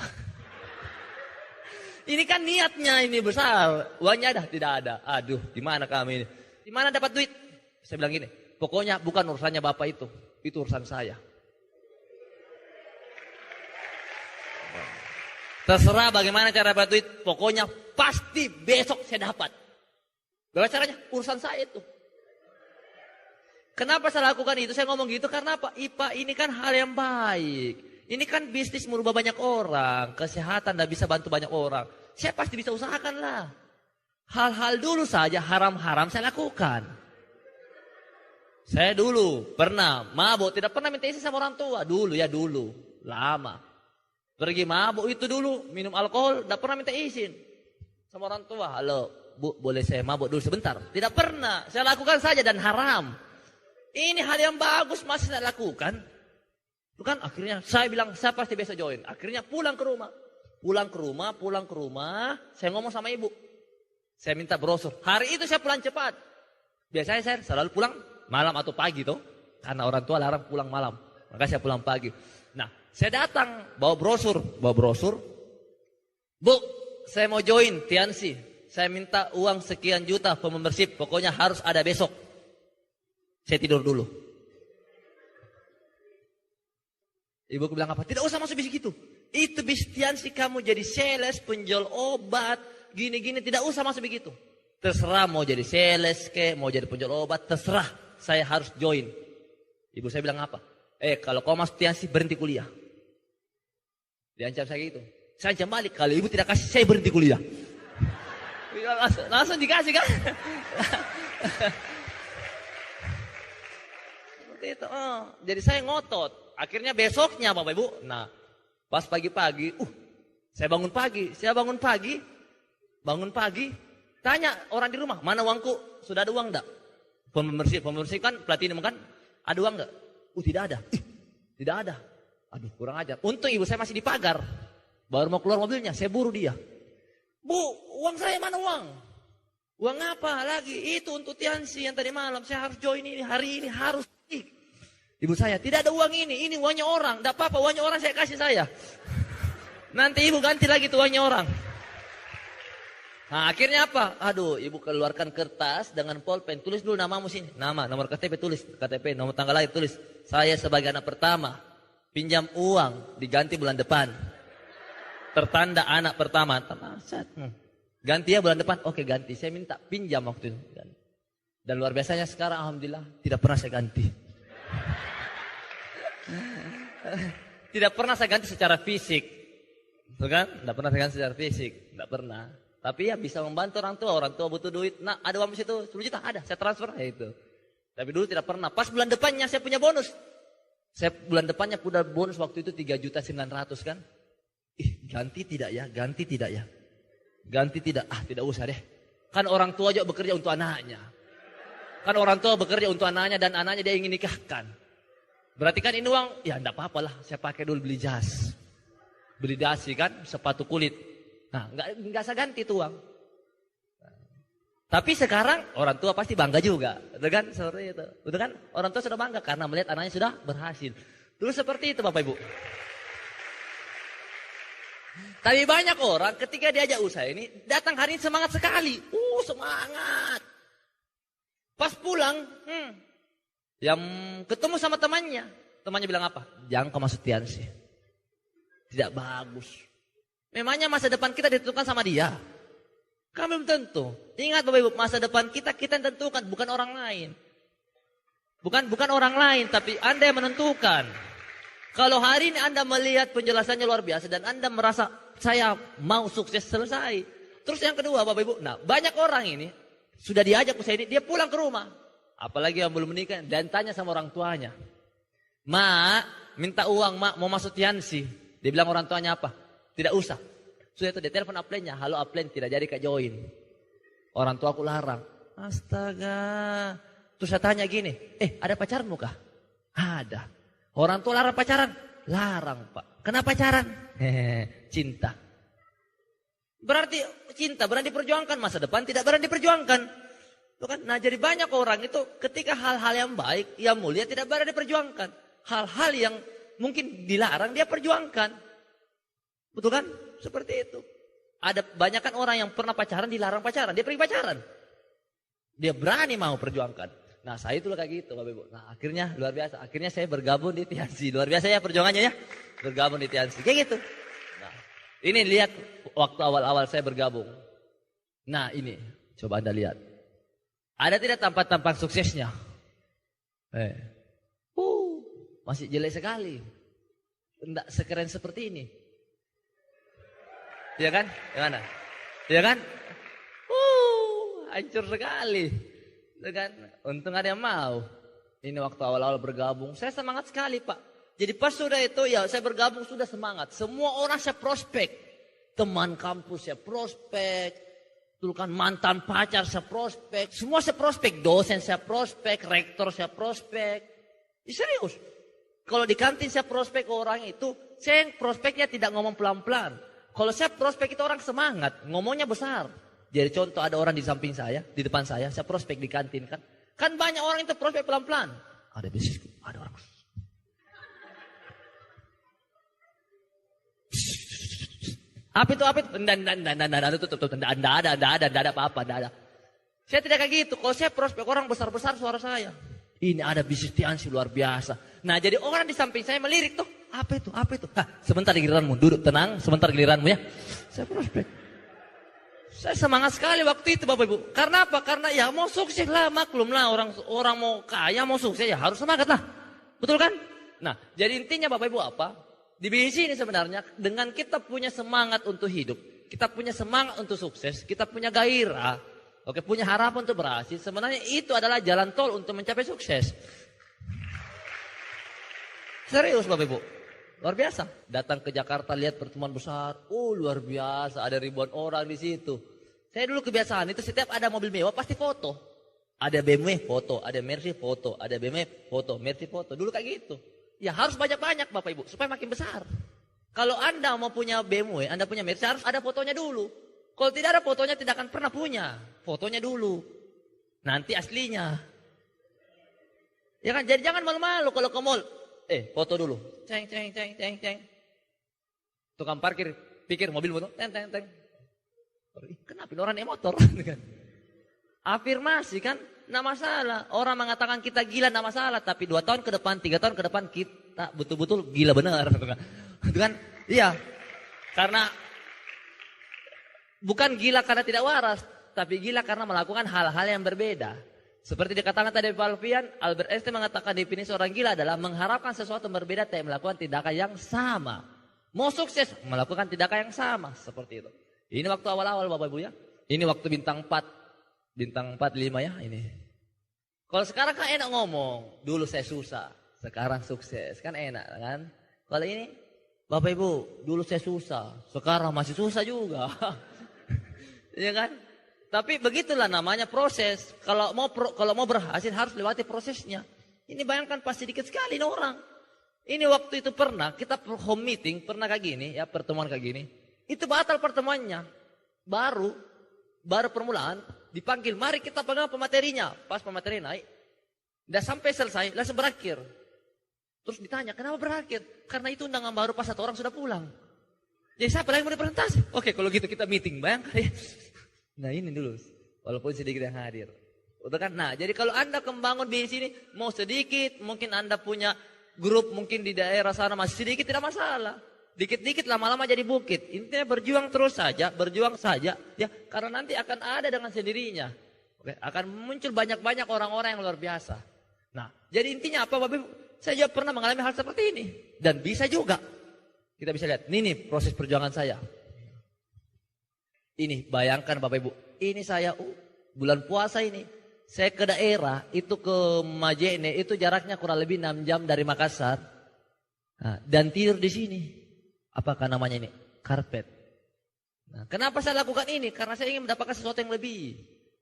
Ini kan niatnya ini besar. Uangnya ada? Tidak ada. Aduh, di mana kami ini? Di mana dapat duit? Saya bilang gini, pokoknya bukan urusannya Bapak itu urusan saya. Terserah bagaimana cara dapat duit, pokoknya pasti besok saya dapat. Bagaimana caranya? Urusan saya itu. Kenapa saya lakukan itu? Saya ngomong gitu karena apa? IPA ini kan hal yang baik. Ini kan bisnis merubah banyak orang. Kesehatan dan bisa bantu banyak orang. Saya pasti bisa usahakan lah. Hal-hal dulu saja haram-haram saya lakukan. Saya dulu pernah mabuk, tidak pernah minta izin sama orang tua. Dulu. Lama. Pergi mabuk itu dulu, minum alkohol, tidak pernah minta izin sama orang tua. Halo, Bu, boleh saya mabuk dulu sebentar? Tidak pernah, saya lakukan saja dan haram. Ini hal yang bagus masih saya lakukan. Bukan akhirnya saya bilang, saya pasti besok join. Akhirnya pulang ke rumah, saya ngomong sama ibu. Saya minta brosur. Hari itu saya pulang cepat. Biasanya saya selalu pulang malam atau pagi tuh. Karena orang tua larang pulang malam. Maka saya pulang pagi. Nah, saya datang bawa brosur. Bu, saya mau join Tiansi. Saya minta uang sekian juta for membership. Pokoknya harus ada besok. Saya tidur dulu. Ibu bilang apa? Tidak usah masuk bis gitu. Itu bis Tiansi kamu jadi sales, penjual obat, gini-gini. Tidak usah masuk begitu. Terserah mau jadi sales mau jadi penjual obat, terserah. Saya harus join. Ibu saya bilang apa? Kalau kau masuk Tiansi berhenti kuliah. Diancam saya gitu. Saya ancam balik, kalau ibu tidak kasih, saya berhenti kuliah. Langsung dikasih kan. Seperti itu. Jadi saya ngotot. Akhirnya besoknya Bapak Ibu. Nah, pas pagi-pagi, saya bangun pagi, tanya orang di rumah, mana uangku? Sudah ada uang enggak? Pembersih kan platinum kan? Ada uang enggak? Tidak ada. Tidak ada. Aduh, kurang ajar. Untung ibu saya masih di pagar. Baru mau keluar mobilnya, saya buru dia. Bu, uang saya mana uang? Uang apa lagi? Itu untuk Tiansi yang tadi malam. Saya harus join ini, hari ini harus. Ibu saya, tidak ada uang ini uangnya orang. Tidak apa-apa, uangnya orang saya kasih saya. Nanti ibu ganti lagi tuh uangnya orang. Nah akhirnya apa? Aduh, ibu keluarkan kertas dengan pulpen. Tulis dulu namamu sini. Nama, nomor KTP tulis. KTP, nomor tanggal lahir tulis. Saya sebagai anak pertama, pinjam uang, diganti bulan depan. Tertanda anak pertama. Ganti ya bulan depan. Oke ganti. Saya minta pinjam waktu itu. Dan luar biasanya sekarang alhamdulillah tidak pernah saya ganti. Tidak pernah saya ganti secara fisik. Tuh kan? Tidak pernah saya ganti secara fisik. Tidak pernah. Tapi ya bisa membantu orang tua. Orang tua butuh duit. Nah ada uang di situ 10 juta. Ada. Saya transfer. Ya itu. Tapi dulu tidak pernah. Pas bulan depannya saya punya bonus. Saya bulan depannya punya bonus waktu itu 3.900.000 kan. Ganti tidak ya? Ganti tidak ya? Ganti tidak? Tidak usah deh. Kan orang tua juga bekerja untuk anaknya. Kan orang tua bekerja untuk anaknya dan anaknya dia ingin nikahkan. Berarti kan ini uang, ya enggak apa-apa lah. Saya pakai dulu beli jas. Beli dasi kan, sepatu kulit. Nah, enggak saya ganti tuh uang. Tapi sekarang orang tua pasti bangga juga. Betul kan? Seperti itu. Betul kan? Orang tua sudah bangga karena melihat anaknya sudah berhasil. Dulu seperti itu Bapak Ibu. Tapi banyak orang ketika diajak usaha ini datang hari ini semangat sekali. Semangat. Pas pulang, yang ketemu sama temannya bilang apa? Jangan kau masuk Tiansi. Tidak bagus. Memangnya masa depan kita ditentukan sama dia? Kami belum tentu. Ingat Bapak Ibu, masa depan kita yang tentukan, bukan orang lain. Bukan orang lain, tapi Anda yang menentukan. Kalau hari ini Anda melihat penjelasannya luar biasa dan Anda merasa saya mau sukses selesai. Terus yang kedua Bapak Ibu, nah banyak orang ini sudah diajak usaha ini, dia pulang ke rumah. Apalagi yang belum menikah dan tanya sama orang tuanya. Mak, minta uang mak mau masuk Tiansi. Dia bilang orang tuanya apa? Tidak usah. Sudah itu dia telepon upline-nya. Halo upline, tidak jadi Kak join. Orang tua aku larang. Astaga. Terus saya tanya gini, ada pacarmu kah? Ada. Orang tua larang pacaran? Larang Pak. Kenapa pacaran? Cinta. Berarti cinta berani diperjuangkan, masa depan tidak berani diperjuangkan. Kan? Nah jadi banyak orang itu ketika hal-hal yang baik, yang mulia tidak berani diperjuangkan. Hal-hal yang mungkin dilarang dia perjuangkan. Betul kan? Seperti itu. Ada banyak kan orang yang pernah pacaran dilarang pacaran, dia pergi pacaran. Dia berani mau perjuangkan. Nah saya itu kayak gitu Bapak Ibu. Nah akhirnya luar biasa. Akhirnya saya bergabung di Tiansi. Luar biasa ya perjuangannya ya. Bergabung di Tiansi. Kayak gitu. Nah ini lihat waktu awal-awal saya bergabung. Nah ini coba Anda lihat. Ada tidak tampak-tampak suksesnya? Masih jelek sekali. Tidak sekeren seperti ini. Iya kan? Gimana? Iya kan? Hancur sekali. Kan? Untung ada yang mau. Ini waktu awal-awal bergabung, saya semangat sekali Pak. Jadi pas sudah itu ya saya bergabung sudah semangat. Semua orang saya prospek. Teman kampus saya prospek. Dulu kan mantan pacar saya prospek. Semua saya prospek. Dosen saya prospek. Rektor saya prospek. Serius. Kalau di kantin saya prospek ke orang itu. Saya prospeknya tidak ngomong pelan-pelan. Kalau saya prospek itu orang semangat. Ngomongnya besar. Jadi contoh ada orang di samping saya, di depan saya prospek di kantin kan. Kan banyak orang itu prospek pelan-pelan. Ada bisnisku, ada orang. Apa itu? Enggak ada apa-apa, enggak ada. Saya tidak kayak gitu. Kalau saya prospek orang besar-besar suara saya. Ini ada bisnis Tiansi luar biasa. Nah jadi orang di samping saya melirik tuh. Apa itu? Sebentar giliranmu, duduk tenang, sebentar giliranmu ya. Saya prospek. Saya semangat sekali waktu itu Bapak Ibu. Karena apa? Karena ya mau sukses lah, maklum lah orang mau kaya mau sukses ya harus semangat lah. Betul kan? Nah, jadi intinya Bapak Ibu apa? Di BC ini sebenarnya dengan kita punya semangat untuk hidup, kita punya semangat untuk sukses, kita punya gairah, oke, punya harapan untuk berhasil, sebenarnya itu adalah jalan tol untuk mencapai sukses. Serius Bapak Ibu, luar biasa. Datang ke Jakarta lihat pertemuan besar, luar biasa, ada ribuan orang di situ. Saya dulu kebiasaan itu setiap ada mobil mewah pasti foto. Ada BMW foto, ada Mercy foto, ada BMW foto, Mercy foto. Dulu kayak gitu. Ya harus banyak-banyak Bapak Ibu supaya makin besar. Kalau Anda mau punya BMW, Anda punya Mercy harus ada fotonya dulu. Kalau tidak ada fotonya tidak akan pernah punya. Fotonya dulu. Nanti aslinya. Ya kan, jadi jangan malu-malu kalau ke mall. Foto dulu. Ceng. Tukang parkir, pikir mobil motor. Teng. Kenapa orang naik motor? Afirmasi kan, nggak masalah. Orang mengatakan kita gila nggak masalah. Tapi 2 tahun ke depan, 3 tahun ke depan kita betul-betul gila benar. Itu kan, iya. Karena bukan gila karena tidak waras. Tapi gila karena melakukan hal-hal yang berbeda. Seperti dikatakan tadi Pak Alfian, Albert Einstein mengatakan definisi orang gila adalah mengharapkan sesuatu yang berbeda tapi melakukan tindakan yang sama. Mau sukses, melakukan tindakan yang sama. Seperti itu. Ini waktu awal-awal Bapak Ibu ya. Ini waktu bintang 4. Bintang 4, 5 ya ini. Kalau sekarang kan enak ngomong. Dulu saya susah, sekarang sukses. Kan enak kan. Kalau ini, Bapak Ibu, dulu saya susah, sekarang masih susah juga. Iya kan? Tapi begitulah namanya proses. Kalau mau berhasil harus lewati prosesnya. Ini bayangkan pasti dikit sekali orang. Ini waktu itu pernah kita home meeting, pernah kayak gini ya, pertemuan kayak gini. Itu batal pertemuannya. Baru permulaan dipanggil, mari kita pegang pematerinya. Pas pemateri naik, udah sampai selesai, langsung berakhir. Terus ditanya, kenapa berakhir? Karena itu undangan baru pas 1 orang sudah pulang. Jadi siapa lagi mau dipresentasi? Oke, kalau gitu kita meeting, bayangkan ya. Nah ini dulu, walaupun sedikit yang hadir. Udah kan? Nah jadi kalau Anda membangun di sini, mau sedikit, mungkin Anda punya grup mungkin di daerah sana masih sedikit, tidak masalah. Dikit-dikit lama-lama jadi bukit. Intinya berjuang terus saja, ya, karena nanti akan ada dengan sendirinya. Oke, akan muncul banyak-banyak orang-orang yang luar biasa. Nah, jadi intinya apa Bapak Ibu? Saya juga pernah mengalami hal seperti ini. Dan bisa juga. Kita bisa lihat, ini proses perjuangan saya. Ini, bayangkan Bapak Ibu. Ini saya, bulan puasa ini. Saya ke daerah, itu ke Majene, itu jaraknya kurang lebih 6 jam dari Makassar. Nah, dan tidur di sini. Apakah namanya ini? Karpet. Nah, kenapa saya lakukan ini? Karena saya ingin mendapatkan sesuatu yang lebih.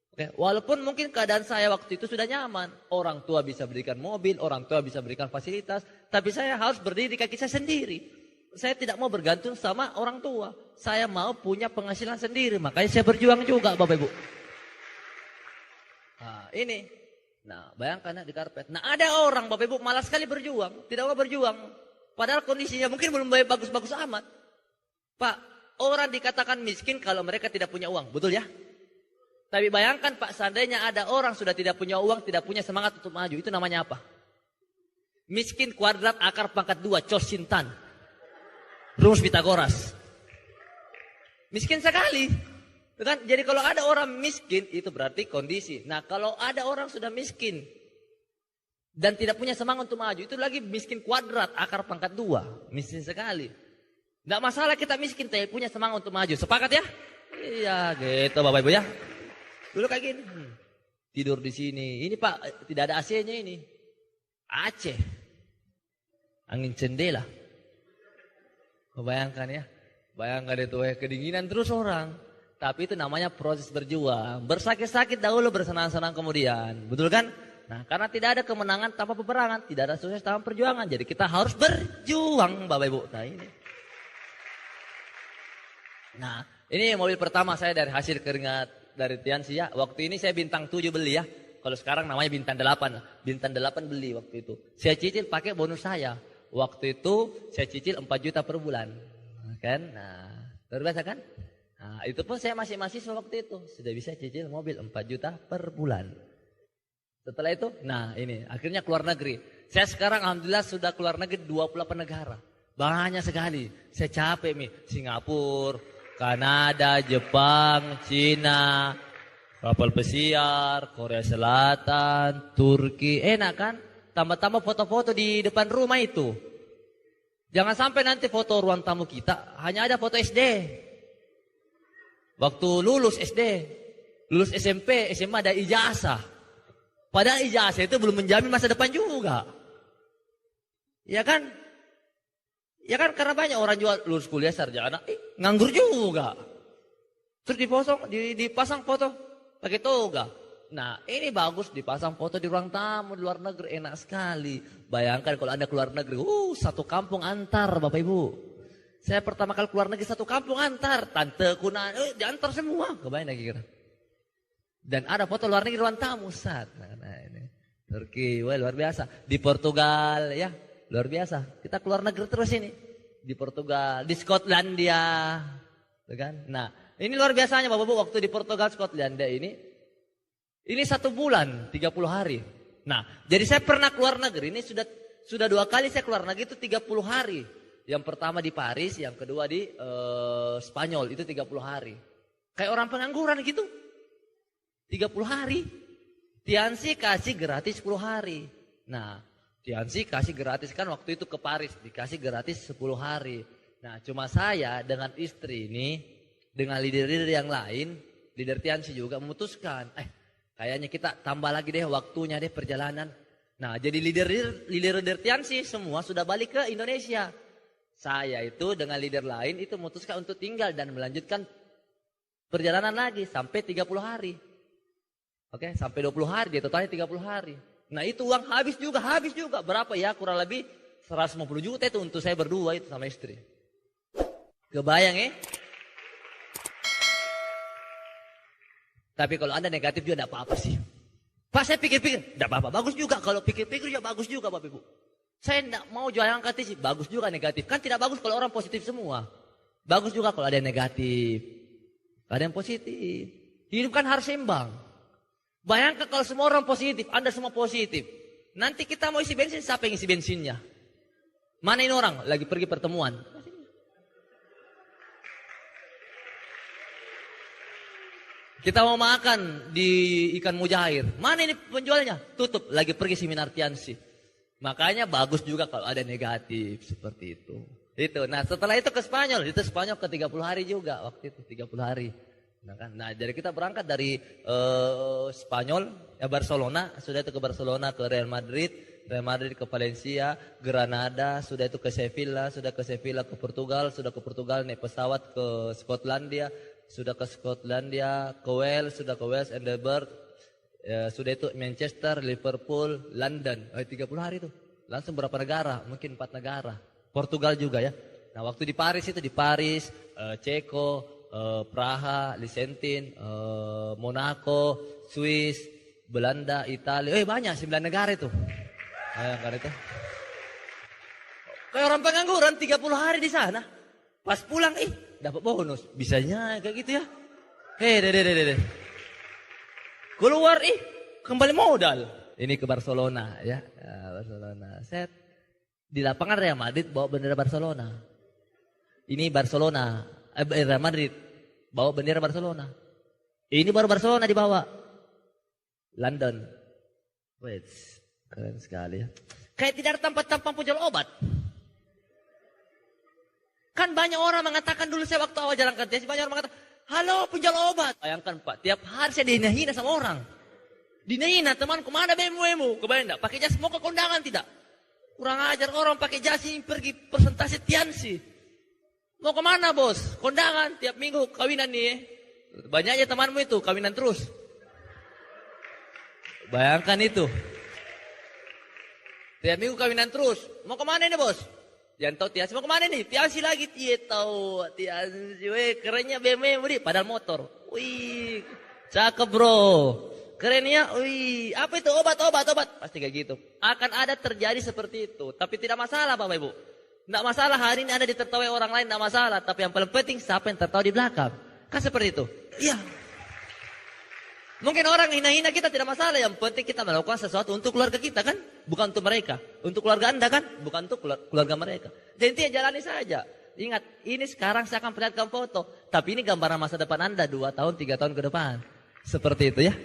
Oke, walaupun mungkin keadaan saya waktu itu sudah nyaman. Orang tua bisa berikan mobil, orang tua bisa berikan fasilitas. Tapi saya harus berdiri di kaki saya sendiri. Saya tidak mau bergantung sama orang tua. Saya mau punya penghasilan sendiri. Makanya saya berjuang juga Bapak Ibu. Nah ini. Nah bayangkan ya di karpet. Nah ada orang Bapak Ibu malas sekali berjuang. Tidak mau berjuang. Padahal kondisinya mungkin belum bagus-bagus amat. Pak, orang dikatakan miskin kalau mereka tidak punya uang. Betul ya? Tapi bayangkan Pak, seandainya ada orang sudah tidak punya uang, tidak punya semangat untuk maju. Itu namanya apa? Miskin kuadrat akar pangkat 2. Cosintan. Rumus Pitagoras. Miskin sekali. Kan? Jadi kalau ada orang miskin, itu berarti kondisi. Nah kalau ada orang sudah miskin, dan tidak punya semangat untuk maju, itu lagi miskin kuadrat, akar pangkat 2. Miskin sekali. Tidak masalah kita miskin, tapi punya semangat untuk maju. Sepakat ya? Iya gitu Bapak Ibu ya. Dulu kayak gini. Tidur di sini. Ini Pak, tidak ada AC-nya ini. Aceh. Angin cendela. Bayangkan ya. Bayangkan itu kedinginan terus orang. Tapi itu namanya proses berjuang. Bersakit-sakit dahulu, bersenang-senang kemudian. Betul kan? Nah, karena tidak ada kemenangan tanpa peperangan, tidak ada sukses tanpa perjuangan. Jadi kita harus berjuang, Bapak Ibu. Nah, ini. Nah, ini mobil pertama saya dari hasil keringat dari Tianxia. Waktu ini saya bintang 7 beli ya. Kalau sekarang namanya bintang 8. Bintang 8 beli waktu itu. Saya cicil pakai bonus saya. Waktu itu saya cicil 4 juta per bulan. Kan? Nah, luar biasa kan? Nah, itu pun saya masih mahasiswa waktu itu. Sudah bisa cicil mobil 4 juta per bulan. Setelah itu, nah ini akhirnya keluar negeri. Saya sekarang alhamdulillah sudah keluar negeri 28 negara. Banyak sekali. Saya capek nih. Singapura, Kanada, Jepang, Cina, kapal pesiar, Korea Selatan, Turki. Enak kan? Tambah-tambah foto-foto di depan rumah itu. Jangan sampai nanti foto ruang tamu kita hanya ada foto SD. Waktu lulus SD, lulus SMP, SMA ada ijazah. Padahal ijazah itu belum menjamin masa depan juga. Ya kan? Ya kan karena banyak orang juga lulus kuliah sarjana, nganggur juga. Terus dipasang foto pakai toga. Nah ini bagus dipasang foto di ruang tamu di luar negeri, enak sekali. Bayangkan kalau Anda keluar negeri, satu kampung antar Bapak Ibu. Saya pertama kali keluar negeri satu kampung antar, tante kuna, diantar semua. Kebayang lagi kira. Dan ada foto luar negeri ruang tamu, Nah ini Turki, wah luar biasa. Di Portugal ya, luar biasa. Kita keluar negeri terus ini. Di Portugal, di Skotlandia, kan? Nah ini luar biasanya Bapak Ibu waktu di Portugal, Skotlandia ini 1 bulan 30 hari. Nah, jadi saya pernah keluar negeri ini sudah 2 kali saya keluar negeri itu 30 hari. Yang pertama di Paris, yang kedua di Spanyol itu 30 hari. Kayak orang pengangguran gitu. 30 hari. Tiansi kasih gratis 10 hari. Nah, Tiansi kasih gratis kan waktu itu ke Paris dikasih gratis 10 hari. Nah, cuma saya dengan istri ini dengan leader-leader yang lain, leader Tiansi juga memutuskan, kayaknya kita tambah lagi deh waktunya deh perjalanan. Nah jadi leader Tiansi semua sudah balik ke Indonesia. Saya itu dengan leader lain itu memutuskan untuk tinggal dan melanjutkan perjalanan lagi sampai 30 hari. Oke, sampai 20 hari, dia totalnya 30 hari. Nah itu uang habis juga. Berapa ya? Kurang lebih 150 juta itu untuk saya berdua itu sama istri. Kebayang ya? Tapi kalau Anda negatif juga tidak apa-apa sih. Pas saya pikir-pikir, tidak apa-apa. Bagus juga. Kalau pikir-pikir juga bagus juga Bapak Ibu. Saya tidak mau jualan angkat sih. Bagus juga negatif. Kan tidak bagus kalau orang positif semua. Bagus juga kalau ada yang negatif. Ada yang positif. Hidup kan harus seimbang. Bayangkan kalau semua orang positif. Anda semua positif. Nanti kita mau isi bensin. Siapa yang isi bensinnya? Mana ini orang? Lagi pergi pertemuan. Kita mau makan di ikan mujair. Mana ini penjualnya? Tutup. Lagi pergi seminar Tiansi. Makanya bagus juga kalau ada negatif seperti itu. Nah setelah itu ke Spanyol. Itu Spanyol ke 30 hari juga. Waktu itu 30 hari. Nah jadi kita berangkat dari Spanyol. Barcelona. Sudah itu ke Barcelona, ke Real Madrid. Real Madrid ke Valencia. Granada. Sudah itu ke Sevilla. Sudah ke Sevilla ke Portugal. Sudah ke Portugal naik pesawat ke Skotlandia. Sudah ke Skotlandia, ke Wales, sudah ke Wales, Edinburgh, sudah itu Manchester, Liverpool, London. 30 hari itu. Langsung berapa negara? Mungkin 4 negara. Portugal juga ya. Nah waktu di Paris itu, di Paris, Ceko, Praha, Liechtenstein, Monaco, Swiss, Belanda, Italia. Banyak, 9 negara itu. Negara itu. Kayak orang pengangguran 30 hari di sana. Pas pulang, dapat bonus. Bisanya kayak gitu ya. Deh. Keluar, kembali modal. Ini ke Barcelona ya. Barcelona. Set. Di lapangan Real Madrid bawa bendera Barcelona. Ini Barcelona. Real Madrid bawa bendera Barcelona. Ini baru Barcelona dibawa. London. Wait, keren sekali ya. Kayak tidak ada tempat-tempat penjual obat. Kan banyak orang mengatakan dulu saya waktu awal jalan kerja, banyak orang mengatakan, halo penjual obat. Bayangkan Pak, tiap hari saya dihina-hina sama orang. Dihina teman, kemana BMW-mu? Kebayang enggak? Pakai jas mau ke kondangan tidak? Kurang ajar orang pakai jas ini pergi presentasi Tiansi. Mau kemana bos? Kondangan, tiap minggu kawinan nih. Banyaknya temanmu itu, kawinan terus. Bayangkan itu. Tiap minggu kawinan terus. Mau kemana ini bos? Jangan tahu Tiansi mau kemana nih? Tiansi lagi. Tahu Tiansi. Kerennya BMW padahal motor. Wih, cakep bro. Kerennya, apa itu obat. Pasti kayak gitu. Akan ada terjadi seperti itu. Tapi tidak masalah Bapak Ibu. Tidak masalah hari ini Anda ditertawai orang lain, tidak masalah. Tapi yang paling penting siapa yang tertawa di belakang. Kan seperti itu. Iya. Mungkin orang hina-hina kita tidak masalah. Yang penting kita melakukan sesuatu untuk keluarga kita kan. Bukan untuk mereka. Untuk keluarga Anda kan. Bukan untuk keluarga mereka. Jadi intinya jalani saja. Ingat, ini sekarang saya akan perlihatkan foto. Tapi ini gambaran masa depan Anda 2 tahun, 3 tahun ke depan. Seperti itu ya.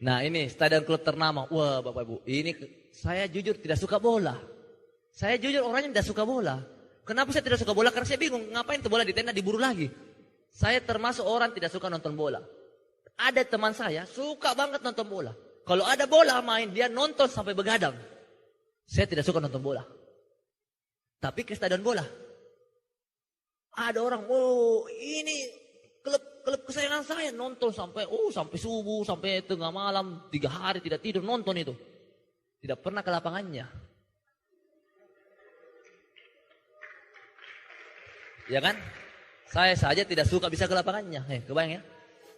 Nah ini stadion klub ternama. Wah Bapak Ibu, ini saya jujur tidak suka bola. Saya jujur orangnya tidak suka bola. Kenapa saya tidak suka bola? Karena saya bingung, ngapain tuh bola di tenda diburu lagi. Saya termasuk orang tidak suka nonton bola. Ada teman saya suka banget nonton bola. Kalau ada bola main, dia nonton sampai begadang. Saya tidak suka nonton bola. Tapi ke stadion bola. Ada orang, oh ini klub kesayangan saya, nonton sampai subuh, sampai tengah malam, 3 hari tidak tidur nonton itu. Tidak pernah ke lapangannya. Ya kan? Saya saja tidak suka bisa ke lapangannya. Kebayang ya?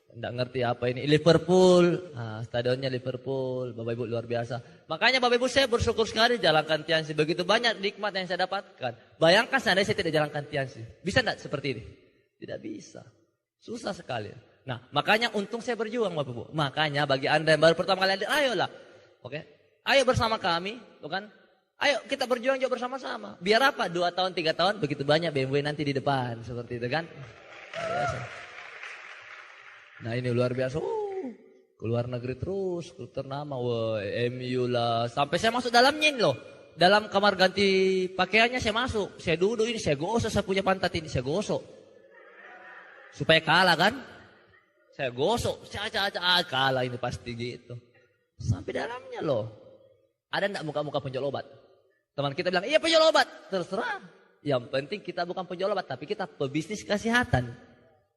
Tidak ngerti apa ini. Liverpool, stadionnya Liverpool, Bapak Ibu luar biasa. Makanya Bapak Ibu saya bersyukur sekali jalankan Tiansi. Begitu banyak nikmat yang saya dapatkan. Bayangkan seandainya saya tidak jalankan Tiansi. Bisa tidak seperti ini? Tidak bisa. Susah sekali. Nah, makanya untung saya berjuang Bapak Ibu. Makanya bagi Anda yang baru pertama kali hadir, ayolah. Oke? Ayo bersama kami, bukan? Ayo kita berjuang juga bersama-sama. Biar apa? 2 tahun, 3 tahun, begitu banyak BMW nanti di depan. Seperti itu kan? Biasa. Nah ini luar biasa. Keluar negeri terus, klub ternama. Wah, MU lah. Sampai saya masuk dalamnya ini loh. Dalam kamar ganti pakaiannya saya masuk. Saya duduk ini, saya gosok, saya punya pantat ini, saya gosok. Supaya kalah kan? Saya gosok, kalah ini pasti gitu. Sampai dalamnya loh. Ada enggak muka-muka penjual obat? Teman kita bilang, iya penjual obat. Terserah. Yang penting kita bukan penjual obat, tapi kita pebisnis kesehatan.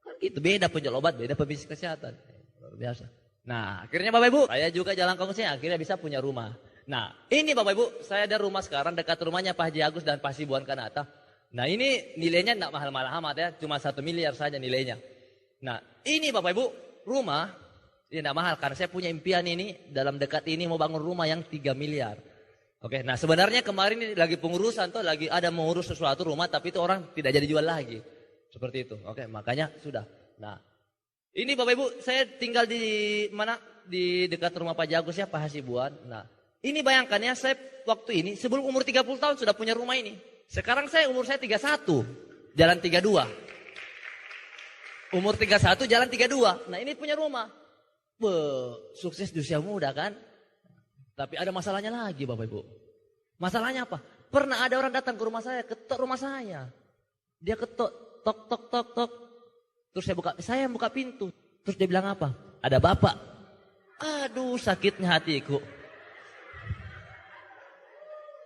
Kan gitu, beda penjual obat, beda pebisnis kesehatan. Luar biasa. Nah, akhirnya Bapak Ibu, saya juga jalan kongsi, akhirnya bisa punya rumah. Nah, ini Bapak Ibu, saya ada rumah sekarang dekat rumahnya Pak Haji Agus dan Pak Sibuan Kanata. Nah, ini nilainya enggak mahal-mahal amat ya, cuma 1 miliar saja nilainya. Nah, ini Bapak Ibu, rumah, ini enggak mahal karena saya punya impian ini, dalam dekat ini mau bangun rumah yang 3 miliar. Oke, nah sebenarnya kemarin ini lagi pengurusan tuh, lagi ada mengurus sesuatu rumah, tapi itu orang tidak jadi jual lagi. Seperti itu. Oke, makanya sudah. Nah, ini Bapak Ibu, saya tinggal di mana? Di dekat rumah Pak Jagus ya, Pak Hasibuan. Nah, ini bayangkan ya, saya waktu ini sebelum umur 30 tahun sudah punya rumah ini. Sekarang umur saya 31, jalan 32. Umur 31, jalan 32. Nah, ini punya rumah. Sukses di usia muda kan? Tapi ada masalahnya lagi Bapak Ibu. Masalahnya apa? Pernah ada orang datang ke rumah saya, ketok rumah saya. Dia ketok, tok tok tok tok. Terus saya buka pintu. Terus dia bilang apa? Ada bapak. Aduh, sakitnya hatiku.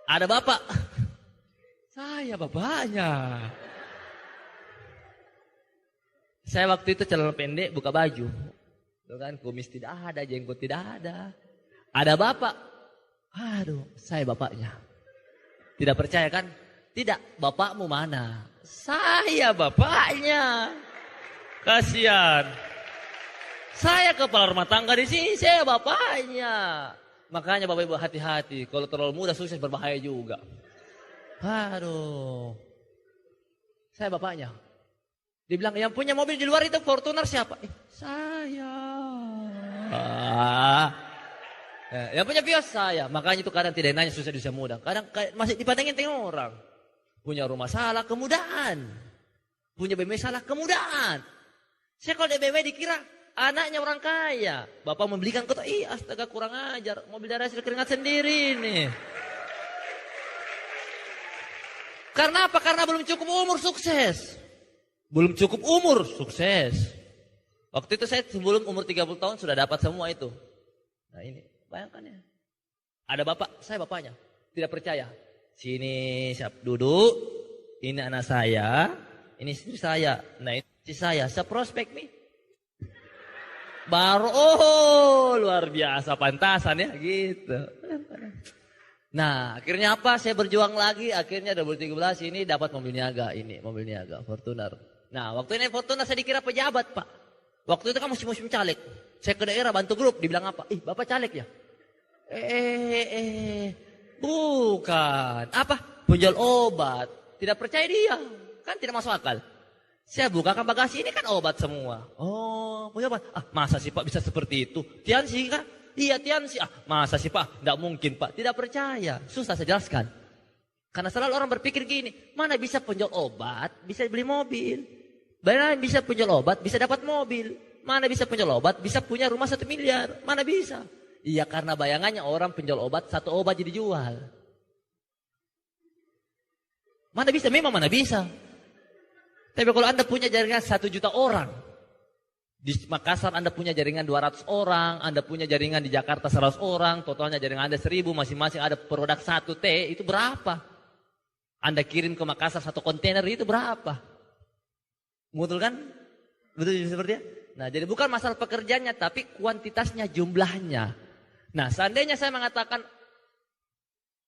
Ada bapak. Saya bapaknya. Saya waktu itu celana pendek, buka baju. Tuh kan, kumis tidak ada, jenggot tidak ada. Ada bapak. Aduh, saya bapaknya. Tidak percaya kan? Tidak, bapakmu mana? Saya bapaknya. Kasihan. Saya kepala rumah tangga di sini, saya bapaknya. Makanya Bapak Ibu hati-hati, kalau terlalu muda sukses berbahaya juga. Aduh. Saya bapaknya. Dibilang yang punya mobil di luar itu Fortuner siapa? Saya. Yang punya Vios saya. Makanya itu kadang tidak nanya susah di usia muda. Kadang masih dipandangin tengok orang. Punya rumah salah kemudahan. Punya BMW salah kemudahan. Saya kalau di BMW dikira anaknya orang kaya. Bapak membelikan kota, astaga kurang ajar. Mobil dari hasil keringat sendiri nih. Karena apa? Karena belum cukup umur sukses. Belum cukup umur sukses. Waktu itu saya sebelum umur 30 tahun sudah dapat semua itu. Nah ini, bayangkan ya. Ada bapak, saya bapaknya. Tidak percaya. Sini siap duduk. Ini anak saya. Ini istri saya. Nah ini istri saya. Saya prospek nih. Baru, luar biasa pantasan ya gitu. Nah akhirnya apa? Saya berjuang lagi. Akhirnya 2013 ini dapat mobil niaga. Ini mobil niaga, Fortuner. Nah waktu ini Fortuner saya dikira pejabat Pak. Waktu itu kan musim-musim caleg. Saya ke daerah bantu grup. Dibilang apa? Bapak caleg ya? Bukan. Apa? Penjual obat. Tidak percaya dia. Kan tidak masuk akal. Saya bukakan bagasi ini kan obat semua. Oh, punya obat. Masa sih Pak bisa seperti itu? Tiansi kan? Iya Tiansi. Masa sih Pak? Tidak mungkin Pak. Tidak percaya. Susah saya jelaskan. Karena selalu orang berpikir gini. Mana bisa penjual obat, bisa beli mobil. Mana bisa penjual obat, bisa dapat mobil. Mana bisa penjual obat, bisa punya rumah 1 miliar. Mana bisa? Iya karena bayangannya orang penjual obat, 1 obat jadi jual. Mana bisa? Memang mana bisa. Tapi kalau Anda punya jaringan 1 juta orang, di Makassar Anda punya jaringan 200 orang, Anda punya jaringan di Jakarta 100 orang, totalnya jaringan Anda 1000, masing-masing ada produk 1 T, itu berapa? Anda kirim ke Makassar 1 kontainer, itu berapa? Betul kan? Betul seperti itu? Nah, jadi bukan masalah pekerjaannya, tapi kuantitasnya, jumlahnya. Nah, seandainya saya mengatakan,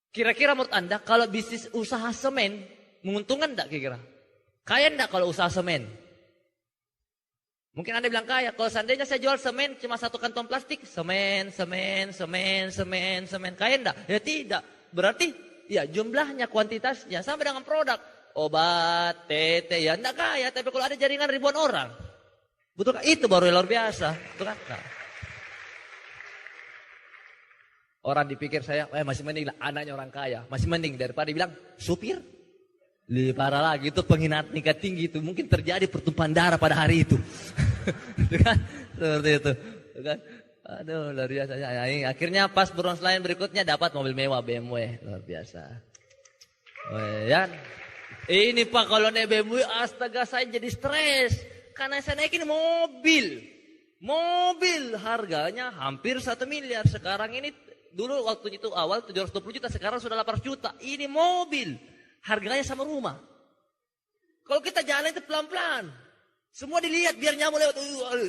kira-kira menurut Anda, kalau bisnis usaha semen, menguntungkan enggak kira-kira? Kaya enggak kalau usaha semen? Mungkin Anda bilang kaya, kalau seandainya saya jual semen cuma 1 kantong plastik, semen. Kaya enggak? Ya tidak. Berarti ya jumlahnya, kuantitasnya sama dengan produk. Obat, tete, ya enggak kaya. Tapi kalau ada jaringan ribuan orang, betul kan? Itu baru luar biasa. Betul kan? Nah. Orang dipikir saya, masih mending lah anaknya orang kaya. Masih mending daripada bilang supir. Lebih parah lagi, itu penghinaan tingkat tinggi itu. Mungkin terjadi pertumpahan darah pada hari itu. Itu kan? Seperti itu. Itu kan? Aduh, luar biasa. Akhirnya pas bronze line berikutnya dapat mobil mewah BMW. Luar biasa. Oh, ya. Ini Pak, kalau naik BMW, astaga saya jadi stres. Karena saya naikin mobil. Mobil harganya hampir 1 miliar. Sekarang ini, dulu waktu itu awal 720 juta, sekarang sudah 800 juta. Ini mobil. Harganya sama rumah. Kalau kita jalan itu pelan-pelan. Semua dilihat biar nyamuk lewat.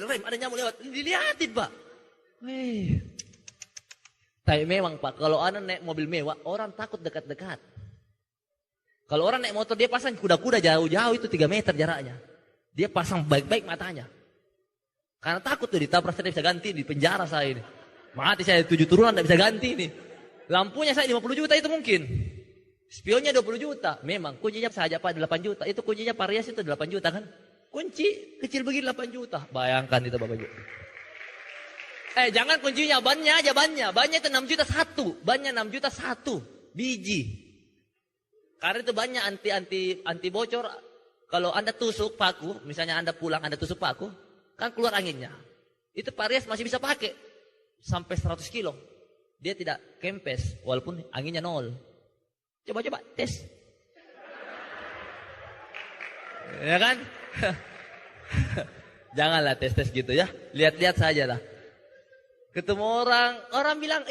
Rem, ada nyamuk lewat. Dilihatin Pak. Tapi memang Pak, kalau anak naik mobil mewah, orang takut dekat-dekat. Kalau orang naik motor, dia pasang kuda-kuda jauh-jauh itu 3 meter jaraknya. Dia pasang baik-baik matanya. Karena takut tuh ditabrak, saya bisa ganti di penjara saya ini. Mati saya 7 turunan tidak bisa ganti ini. Lampunya saya 50 juta itu mungkin. Spionnya 20 juta. Memang kuncinya saja Pak 8 juta. Itu kuncinya Parias itu 8 juta kan. Kunci kecil begini 8 juta. Bayangkan itu Bapak Ibu. Jangan kuncinya, bannya aja bannya. Bannya itu 6 juta 1. Bannya 6 juta 1 biji. Karena itu bannya anti bocor. Kalau Anda tusuk paku, misalnya Anda pulang Anda tusuk paku, kan keluar anginnya. Itu Parias masih bisa pakai sampai 100 kilo. Dia tidak kempes walaupun anginnya 0. Coba tes. Ya kan? Janganlah tes gitu ya. Lihat-lihat saja lah. Ketemu orang bilang,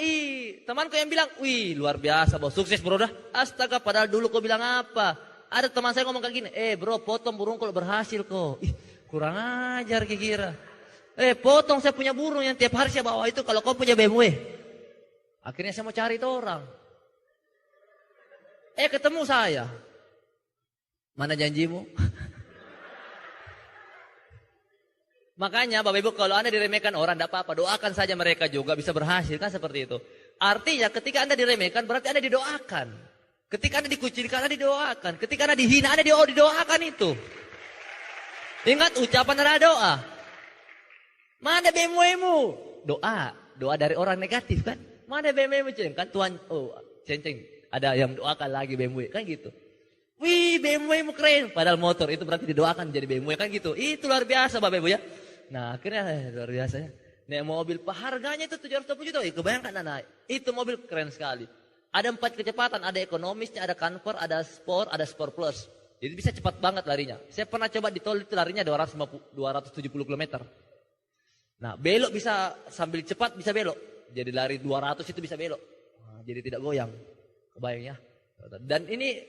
temanku yang bilang, luar biasa bro, sukses bro dah. Astaga, padahal dulu kau bilang apa? Ada teman saya ngomong kayak gini, bro potong burung kalau berhasil kok. Kurang ajar kira-kira. Potong saya punya burung yang tiap hari saya bawa itu kalau kau punya BMW. Akhirnya saya mau cari itu orang. Ketemu saya. Mana janjimu? Makanya Bapak Ibu, kalau Anda diremehkan orang tidak apa-apa, doakan saja mereka juga bisa berhasil kan seperti itu. Artinya ketika Anda diremehkan berarti Anda didoakan. Ketika Anda dikucilkan Anda didoakan. Ketika Anda dihina Anda didoakan itu. Ingat ucapan adalah doa. Mana BMW-mu? Doa dari orang negatif kan. Mana BMW-mu kan Tuhan, ceng-ceng. Ada yang doakan lagi BMW, kan gitu. Wih, BMW-mu keren. Padahal motor, itu berarti didoakan jadi BMW, kan gitu. Itu luar biasa Bapak Ibu ya. Nah, akhirnya luar biasa ya. Naik mobil, harganya itu 720 juta. Kebayangkan naik. Itu mobil keren sekali. Ada 4 kecepatan, ada ekonomisnya, ada comfort, ada sport plus. Jadi bisa cepat banget larinya. Saya pernah coba di tol itu larinya 270 km. Nah, belok bisa sambil cepat bisa belok. Jadi lari 200 itu bisa belok. Nah, jadi tidak goyang. Kebayang ya. Dan ini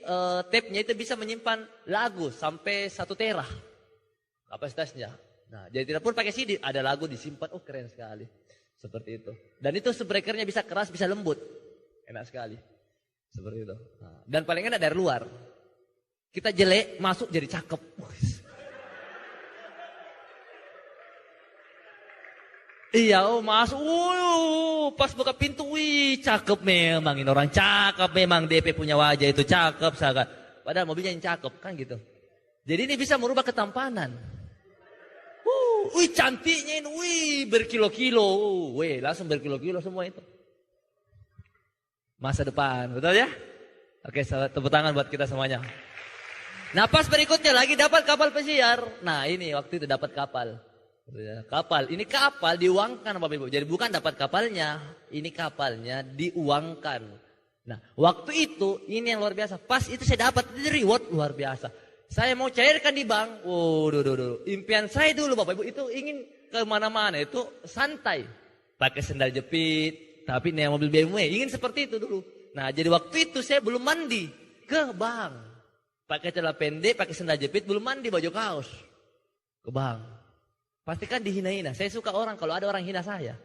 tape-nya itu bisa menyimpan lagu sampai 1 tera kapasitasnya. Nah, jadi tidak pun pakai CD, ada lagu disimpan. Keren sekali. Seperti itu. Dan itu breakernya bisa keras, bisa lembut. Enak sekali. Seperti itu. Nah, dan paling enak dari luar. Kita jelek, masuk jadi cakep. Iya, masuk. Pas buka pintu, cakep memang. Ini orang cakep memang. DP punya wajah itu cakep sangat. Padahal mobilnya yang cakep, kan gitu. Jadi ini bisa merubah ketampanan. Cantiknya ini, berkilo-kilo. Langsung berkilo-kilo semua itu. Masa depan, betul ya? Oke, tepuk tangan buat kita semuanya. Nah, pas berikutnya lagi dapat kapal pesiar. Nah, ini waktu itu dapat kapal. Kapal, ini kapal diuangkan Bapak Ibu. Jadi bukan dapat kapalnya, ini kapalnya diuangkan. Nah, waktu itu ini yang luar biasa. Pas itu saya dapat reward luar biasa. Saya mau cairkan di bank. Impian saya dulu Bapak Ibu itu ingin kemana-mana itu santai. Pakai sendal jepit, tapi naik mobil BMW. Ingin seperti itu dulu. Nah, jadi waktu itu saya belum mandi ke bank. Pakai celana pendek, pakai sendal jepit, belum mandi baju kaos. Ke bank. Pastikan dihina-hina. Saya suka orang kalau ada orang hina saya.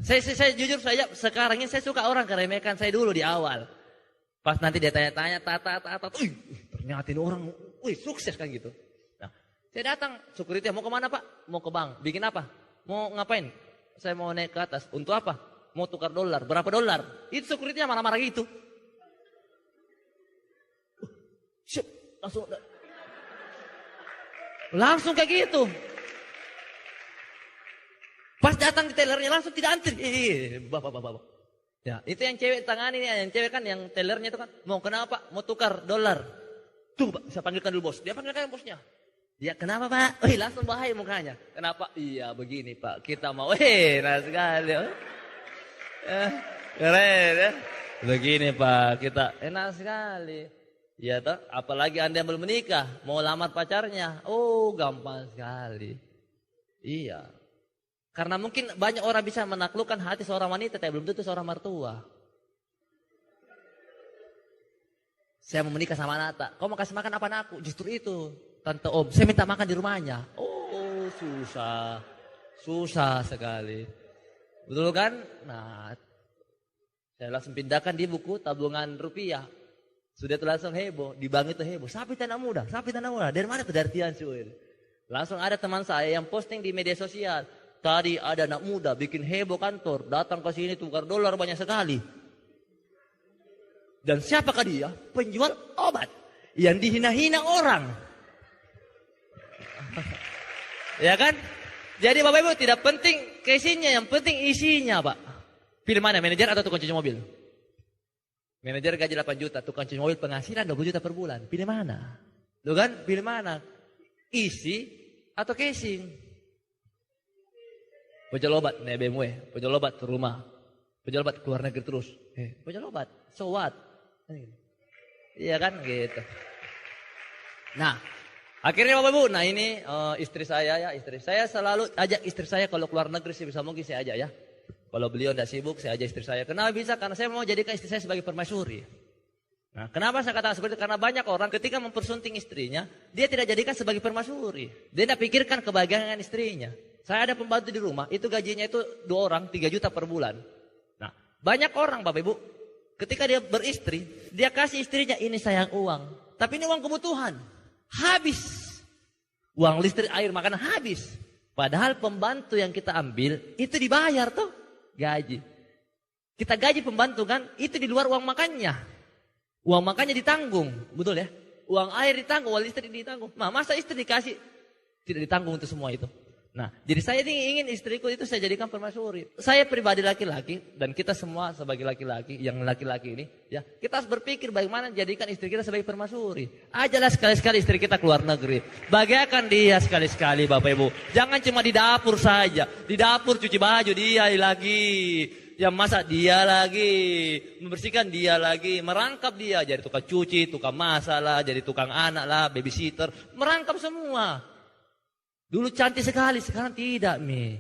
Saya jujur saja sekarang ini saya suka orang keremehkan saya dulu di awal. Pas nanti dia tanya-tanya, ternyata ini orang, sukses kan gitu. Nah, saya datang, security, mau kemana Pak? Mau ke bank, bikin apa? Mau ngapain? Saya mau naik ke atas, untuk apa? Mau tukar dolar, berapa dolar? Itu security marah-marah gitu. Langsung kayak gitu. Pas datang di tellernya langsung tidak antri. Bapak. Ya, itu yang cewek tangani nih, yang cewek kan yang tellernya itu kan mau kenapa? Mau tukar dolar. Tuh Pak, saya panggilkan dulu bos. Dia panggilkan bosnya. Ya kenapa Pak? Langsung bahaya mukanya. Kenapa? Iya begini Pak, kita mau. Nah sekali. Keren ya. Begini Pak, kita enak sekali. Ya toh, apalagi Anda yang belum menikah, mau lamar pacarnya. Gampang sekali. Iya. Karena mungkin banyak orang bisa menaklukkan hati seorang wanita, tapi belum tentu seorang mertua. Saya mau menikah sama Nata. Kau mau kasih makan apa anakku? Justru itu, Tante Om. Saya minta makan di rumahnya. Susah. Susah sekali. Betul kan? Nah, saya langsung pindahkan di buku tabungan rupiah. Sudah itu langsung heboh. Di bank itu heboh. Sapi tanah muda. Dari mana tuh? Dari Tiansu. Langsung ada teman saya yang posting di media sosial. Tadi ada anak muda bikin heboh kantor, datang ke sini tukar dolar banyak sekali. Dan siapakah dia? Penjual obat yang dihina-hina orang. Ya kan? Jadi Bapak Ibu tidak penting casingnya, yang penting isinya Pak. Pilih mana, manajer atau tukang cuci mobil? Manajer gaji 8 juta, tukang cuci mobil penghasilan 20 juta per bulan. Pilih mana? Loh kan? Pilih mana? Isi atau casing? Penjual obat, naik BMW. Penjual obat ke rumah. Penjual obat keluar negeri terus. Penjual obat, so what? Iya kan gitu. Nah, akhirnya Bapak Ibu, nah ini istri saya ya. Istri saya selalu ajak istri saya kalau keluar negeri sih bisa mungkin saya ajak ya. Kalau beliau tidak sibuk, saya ajak istri saya. Kenapa bisa? Karena saya mau jadikan istri saya sebagai permaisuri. Nah, kenapa saya katakan seperti itu? Karena banyak orang ketika mempersunting istrinya, dia tidak jadikan sebagai permaisuri. Dia tidak pikirkan kebahagiaan istrinya. Saya ada pembantu di rumah, itu gajinya itu 2 orang, 3 juta per bulan. Nah, banyak orang Bapak Ibu, ketika dia beristri, dia kasih istrinya ini sayang uang. Tapi ini uang kebutuhan, habis. Uang listrik, air, makanan habis. Padahal pembantu yang kita ambil, itu dibayar tuh, gaji. Kita gaji pembantu kan, itu di luar uang makannya. Uang makannya ditanggung, betul ya? Uang air ditanggung, uang listrik ditanggung. Nah, masa istri dikasih, tidak ditanggung untuk semua itu. Nah, jadi saya ingin istriku itu saya jadikan permaisuri. Saya pribadi laki-laki dan kita semua sebagai laki-laki, yang laki-laki ini, ya kita harus berpikir bagaimana jadikan istri kita sebagai permaisuri. Ajalah sekali-sekali istri kita keluar negeri. Bahagiakan dia sekali-sekali Bapak Ibu. Jangan cuma di dapur saja. Di dapur cuci baju dia lagi. Yang masak dia lagi. Membersihkan dia lagi. Merangkap dia. Jadi tukang cuci, tukang masak lah, jadi tukang anak lah, babysitter. Merangkap semua. Dulu cantik sekali, sekarang tidak, Mi.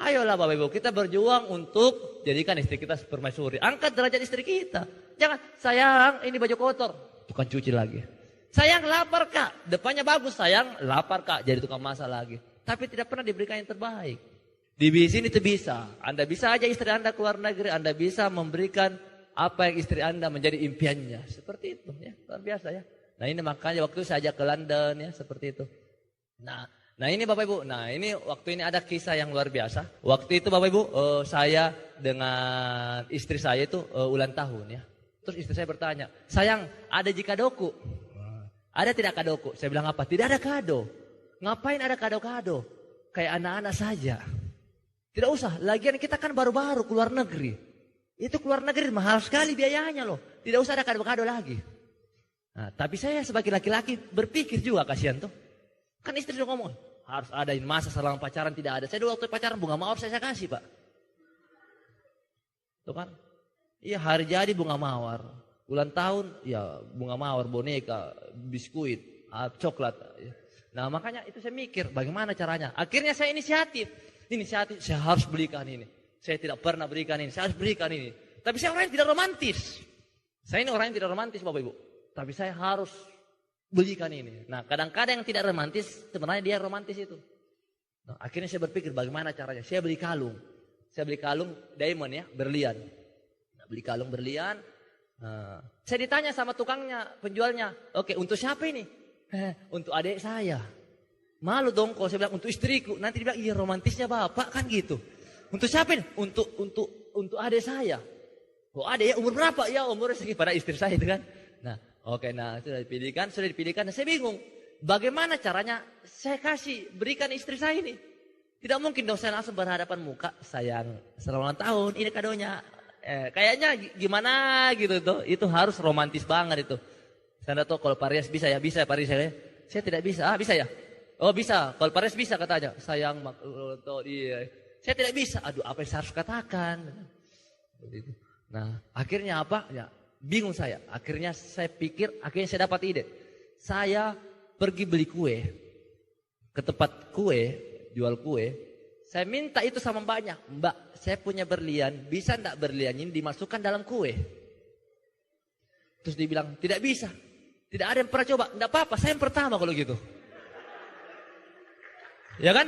Ayolah Bapak Ibu, kita berjuang untuk jadikan istri kita permaisuri. Angkat derajat istri kita. Jangan, sayang ini baju kotor, tukang cuci lagi. Sayang lapar Kak, depannya bagus, sayang lapar Kak, jadi tukang masak lagi. Tapi tidak pernah diberikan yang terbaik. Di sini itu bisa. Anda bisa aja istri Anda keluar negeri, Anda bisa memberikan apa yang istri Anda menjadi impiannya. Seperti itu ya, luar biasa ya. Nah ini makanya waktu saya ajak ke London ya seperti itu. Nah ini Bapak Ibu, nah ini waktu ini ada kisah yang luar biasa. Waktu itu Bapak Ibu saya dengan istri saya itu ulang tahun ya. Terus istri saya bertanya, sayang ada jika kadoku? Ada tidak kadoku? Saya bilang apa? Tidak ada kado. Ngapain ada kado-kado? Kayak anak-anak saja. Tidak usah, lagian kita kan baru-baru keluar negeri. Itu keluar negeri mahal sekali biayanya loh. Tidak usah ada kado-kado lagi. Nah, tapi saya sebagai laki-laki berpikir juga kasihan tuh. Kan istri udah ngomong, harus adain masa selama pacaran tidak ada. Saya dulu waktu pacaran bunga mawar saya kasih Pak. Tuh kan? Iya, hari jadi bunga mawar. Ulang tahun, ya bunga mawar, boneka, biskuit, coklat. Nah makanya itu saya mikir bagaimana caranya. Akhirnya saya inisiatif, saya harus belikan ini. Saya tidak pernah berikan ini, saya harus berikan ini. Tapi saya orang yang tidak romantis. Saya ini orang yang tidak romantis Bapak Ibu. Tapi saya harus belikan ini. Nah kadang-kadang yang tidak romantis, sebenarnya dia romantis itu. Nah, akhirnya saya berpikir bagaimana caranya. Saya beli kalung. Saya beli kalung diamond ya, berlian. Nah, beli kalung berlian. Saya ditanya sama tukangnya, penjualnya. Oke, untuk siapa ini? Untuk adik saya. Malu dong kalau saya bilang untuk istriku. Nanti dia bilang, iya romantisnya bapak kan gitu. Untuk siapa ini? Untuk adik saya. Oh adik ya, umur berapa? Ya umur segitu pada istri saya itu kan. Nah, oke, nah sudah dipilihkan. Nah, saya bingung. Bagaimana caranya saya berikan istri saya ini? Tidak mungkin dong saya langsung berhadapan muka. Sayang, selamat ulang tahun, ini kadonya. Kayaknya gimana gitu tuh. Itu harus romantis banget itu. Saya tidak tahu kalau Pak Rias bisa ya. Bisa ya Pak Rias ya. Saya tidak bisa. Bisa ya? Oh bisa. Kalau Pak Rias bisa katanya. Sayang, iya. Saya tidak bisa. Aduh apa yang saya harus katakan. Begitu. Nah akhirnya apa? Ya bingung saya. Akhirnya saya pikir, akhirnya saya dapat ide. Saya pergi beli kue ke tempat kue, jual kue. Saya minta itu sama mbaknya. Mbak, saya punya berlian. Bisa enggak berlian ini dimasukkan dalam kue? Terus dia bilang, tidak bisa. Tidak ada yang pernah coba. Enggak apa-apa, saya yang pertama kalau gitu. Ya kan?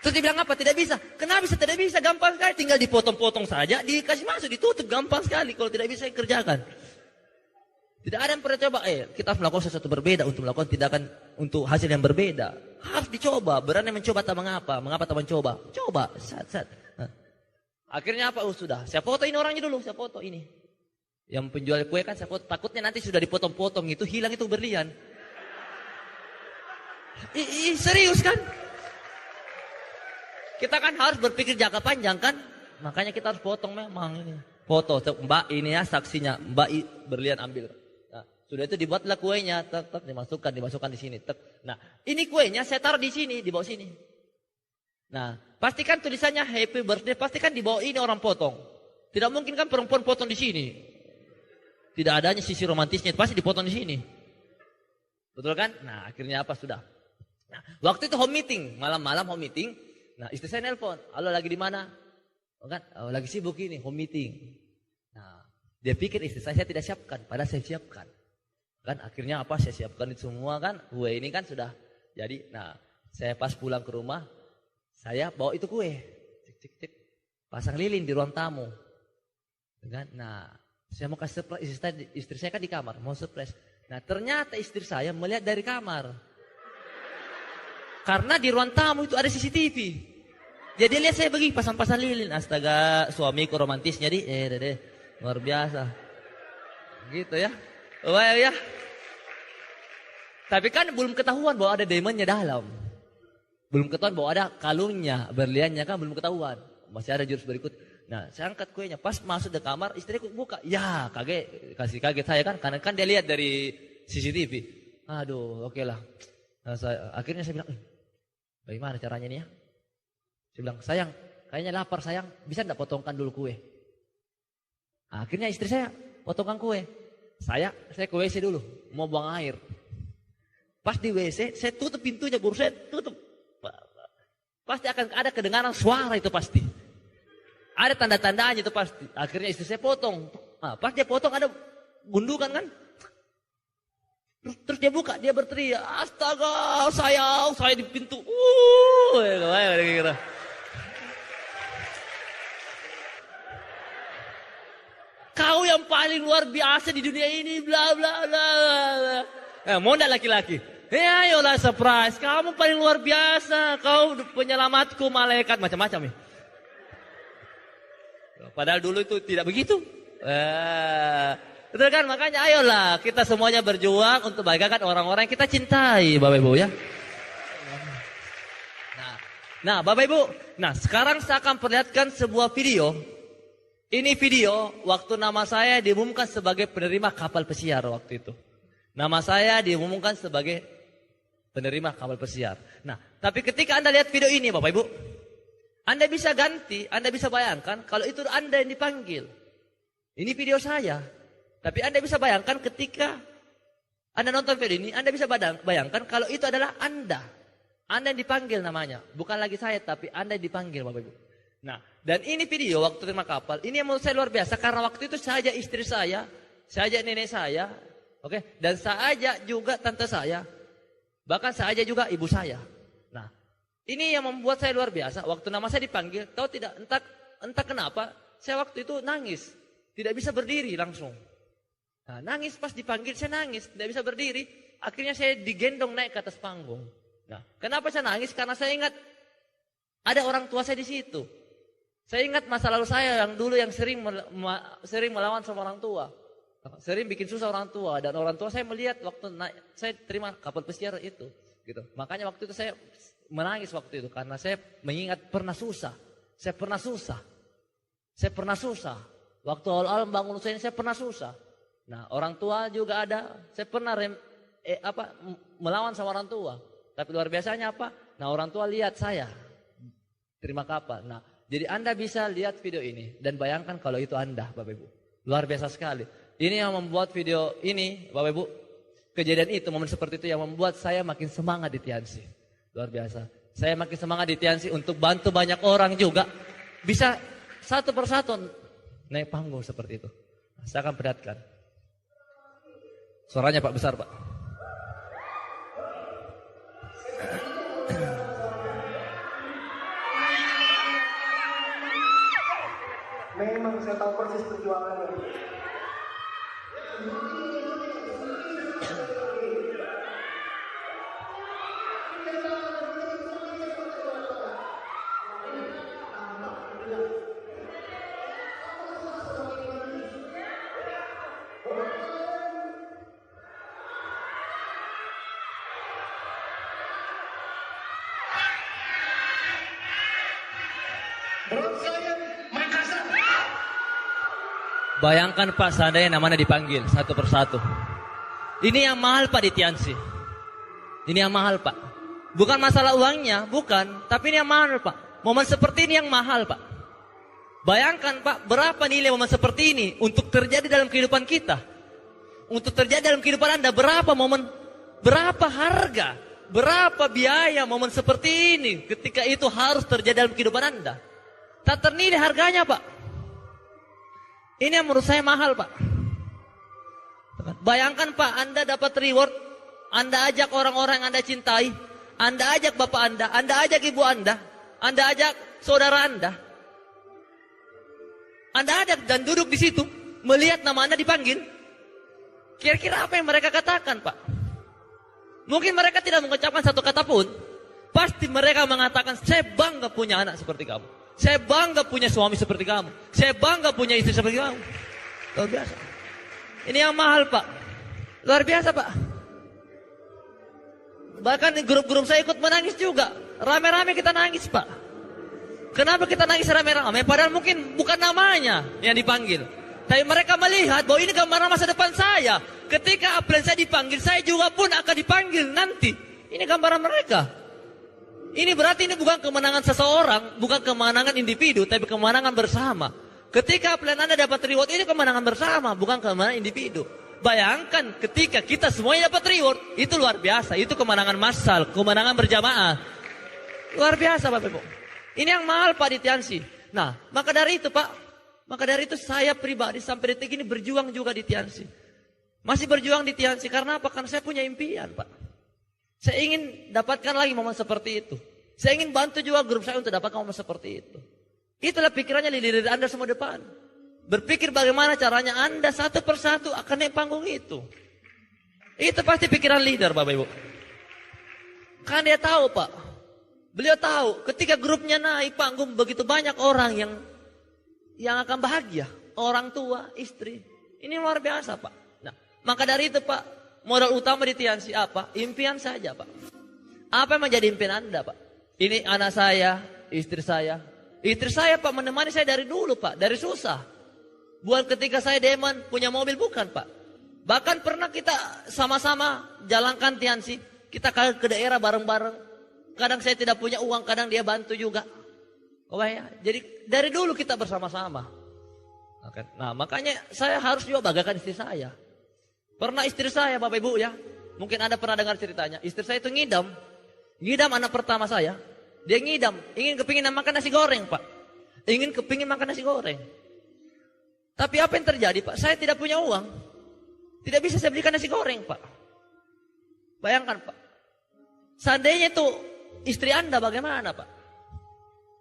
Terus dia bilang apa? Tidak bisa. Kenapa bisa tidak bisa? Gampang sekali. Tinggal dipotong-potong saja. Dikasih masuk, ditutup. Gampang sekali. Kalau tidak bisa, saya kerjakan. Tidak ada yang pernah coba. Kita harus melakukan sesuatu berbeda untuk melakukan tindakan untuk hasil yang berbeda. Harus dicoba. Berani mencoba tak mengapa. Mengapa tak mencoba? Coba. Nah. Akhirnya apa? Sudah. Saya foto ini orangnya dulu. Saya foto ini. Yang penjual kue kan saya foto. Takutnya nanti sudah dipotong-potong itu hilang itu berlian. Serius kan? Kita kan harus berpikir jangka panjang kan? Makanya kita harus potong memang ini. Foto. Mbak ini ya saksinya. Mbak berlian ambil. Sudah itu dibuatlah kuenya, dimasukkan di sini. Nah, ini kuenya saya taruh di sini, di bawah sini. Nah, pastikan tulisannya happy birthday, pastikan di bawah ini orang potong. Tidak mungkin kan perempuan potong di sini. Tidak adanya sisi romantisnya, pasti dipotong di sini. Betul kan? Nah, akhirnya apa sudah? Nah, waktu itu home meeting, malam-malam home meeting. Nah, istri saya nelpon, "Halo, lagi di mana?" Oh, kan? Oh, lagi sibuk ini, home meeting. Nah, dia pikir istri saya tidak siapkan, padahal saya siapkan. Kan akhirnya apa saya siapkan itu semua kan kue ini kan sudah jadi. Nah saya pas pulang ke rumah saya bawa itu kue cek pasang lilin di ruang tamu kan. Nah saya mau kasih surprise istri saya kan di kamar mau surprise. Nah ternyata istri saya melihat dari kamar karena di ruang tamu itu ada CCTV. Jadi lihat saya pergi pasang-pasang lilin. Astaga suamiku romantis jadi luar biasa gitu ya. Wah ya. Tapi kan belum ketahuan bahwa ada diamondnya dalam. Belum ketahuan bahwa ada kalungnya, berliannya kan belum ketahuan. Masih ada jurus berikut. Nah, saya angkat kuenya. Pas masuk ke kamar, istriku buka. Ya, kaget saya kan. Karena kan dia lihat dari CCTV. Aduh, oke lah. Nah, akhirnya saya bilang, bagaimana caranya nih ya? Saya bilang, sayang, kayaknya lapar sayang. Bisa enggak potongkan dulu kue? Nah, akhirnya istri saya potongkan kue. Saya ke WC dulu, mau buang air. Pas di WC, saya tutup pintunya, baru saya tutup. Pasti akan ada kedengaran suara itu pasti. Ada tanda-tandanya itu pasti. Akhirnya istri saya potong. Nah, pas dia potong ada gundukan kan. Terus dia buka, dia berteriak, astaga saya di pintu. Gitu. Kau yang paling luar biasa di dunia ini, bla bla bla. Mau enggak laki-laki? Ayolah surprise, kamu paling luar biasa, kau penyelamatku malaikat macam-macam ya. Padahal dulu itu tidak begitu. Betul kan? Makanya ayolah kita semuanya berjuang untuk bahagiakan orang-orang yang kita cintai, Bapak Ibu ya. Nah, Bapak Ibu, nah sekarang saya akan perlihatkan sebuah video. Ini video waktu nama saya diumumkan sebagai penerima kapal pesiar waktu itu. Nama saya diumumkan sebagai penerima kapal pesiar. Nah, tapi ketika Anda lihat video ini Bapak Ibu, Anda bisa ganti, Anda bisa bayangkan kalau itu Anda yang dipanggil. Ini video saya. Tapi Anda bisa bayangkan ketika Anda nonton video ini, Anda bisa bayangkan kalau itu adalah Anda. Anda yang dipanggil namanya. Bukan lagi saya, tapi Anda yang dipanggil Bapak Ibu. Nah, dan ini video waktu terima kapal, ini yang menurut saya luar biasa. Karena waktu itu saya ajak istri saya ajak nenek saya, oke, dan saya ajak juga tante saya. Bahkan saya ajak juga ibu saya. Nah, ini yang membuat saya luar biasa. Waktu nama saya dipanggil, tahu tidak, entah kenapa, saya waktu itu nangis. Tidak bisa berdiri langsung. Nah, nangis pas dipanggil, saya nangis. Tidak bisa berdiri. Akhirnya saya digendong naik ke atas panggung. Nah, kenapa saya nangis? Karena saya ingat ada orang tua saya di situ. Saya ingat masa lalu saya yang dulu yang sering melawan sama orang tua. Sering bikin susah orang tua. Dan orang tua saya melihat waktu naik, saya terima kapal pesiar itu. Gitu. Makanya waktu itu saya menangis waktu itu. Karena saya mengingat pernah susah. Saya pernah susah. Saya pernah susah. Waktu awal-awal bangun usaha ini saya pernah susah. Nah, orang tua juga ada. Saya pernah melawan sama orang tua. Tapi luar biasanya apa? Nah, orang tua lihat saya terima kapal. Nah, jadi Anda bisa lihat video ini dan bayangkan kalau itu Anda, Bapak Ibu. Luar biasa sekali. Ini yang membuat video ini, Bapak Ibu, kejadian itu, momen seperti itu yang membuat saya makin semangat di Tiansi. Luar biasa. Saya makin semangat di Tiansi untuk bantu banyak orang juga. Bisa satu persatu naik panggung seperti itu. Saya akan perlihatkan. Suaranya Pak besar, Pak. Memang saya tahu persis perjuangannya. Bayangkan Pak, seandainya namanya dipanggil satu persatu. Ini yang mahal Pak di Tiansi. Ini yang mahal Pak. Bukan masalah uangnya, bukan. Tapi ini yang mahal Pak. Momen seperti ini yang mahal Pak. Bayangkan Pak, berapa nilai momen seperti ini untuk terjadi dalam kehidupan kita. Untuk terjadi dalam kehidupan Anda, berapa momen, berapa harga, berapa biaya momen seperti ini ketika itu harus terjadi dalam kehidupan Anda. Tak ternilai harganya Pak. Ini yang menurut saya mahal Pak. Bayangkan Pak, Anda dapat reward, Anda ajak orang-orang yang Anda cintai, Anda ajak bapak Anda ajak ibu Anda ajak saudara Anda ajak dan duduk di situ, melihat nama Anda dipanggil. Kira-kira apa yang mereka katakan Pak? Mungkin mereka tidak mengucapkan satu kata pun. Pasti mereka mengatakan, saya bangga punya anak seperti kamu. Saya bangga punya suami seperti kamu. Saya bangga punya istri seperti kamu. Luar biasa. Ini yang mahal Pak. Luar biasa Pak. Bahkan di grup-grup saya ikut menangis juga. Rame-rame kita nangis Pak. Kenapa kita nangis rame-rame? Padahal mungkin bukan namanya yang dipanggil. Tapi mereka melihat bahwa ini gambaran masa depan saya. Ketika apel saya dipanggil, saya juga pun akan dipanggil nanti. Ini gambaran mereka. Ini berarti ini bukan kemenangan seseorang, bukan kemenangan individu, tapi kemenangan bersama. Ketika plan Anda dapat reward, ini kemenangan bersama, bukan kemenangan individu. Bayangkan ketika kita semuanya dapat reward, itu luar biasa. Itu kemenangan massal, kemenangan berjamaah. Luar biasa Bapak Ibu. Ini yang mahal Pak di Tiansi. Nah, maka dari itu Pak, maka dari itu saya pribadi sampai detik ini berjuang juga di Tiansi. Masih berjuang di Tiansi karena apa? Karena saya punya impian Pak. Saya ingin dapatkan lagi momen seperti itu. Saya ingin bantu juga grup saya untuk dapatkan momen seperti itu. Itulah pikirannya leader Anda semua depan. Berpikir bagaimana caranya Anda satu persatu akan naik panggung itu. Itu pasti pikiran leader Bapak Ibu. Kan dia tahu Pak. Beliau tahu ketika grupnya naik panggung begitu banyak orang yang akan bahagia. Orang tua, istri. Ini luar biasa Pak. Nah, maka dari itu Pak, modal utama di Tiansi apa? Impian saja Pak. Apa yang menjadi impian Anda Pak? Ini anak saya, istri saya. Istri saya Pak menemani saya dari dulu Pak, dari susah. Bukan ketika saya deman punya mobil, bukan Pak. Bahkan pernah kita sama-sama jalankan Tiansi. Kita ke daerah bareng-bareng. Kadang saya tidak punya uang, kadang dia bantu juga. Oh ya, jadi dari dulu kita bersama-sama. Nah, makanya saya harus juga banggakan istri saya. Pernah istri saya, Bapak Ibu ya, mungkin Anda pernah dengar ceritanya. Istri saya itu ngidam anak pertama saya. Dia ngidam, kepingin makan nasi goreng, Pak. Kepingin makan nasi goreng. Tapi apa yang terjadi, Pak? Saya tidak punya uang. Tidak bisa saya belikan nasi goreng, Pak. Bayangkan, Pak. Seandainya itu istri Anda bagaimana, Pak?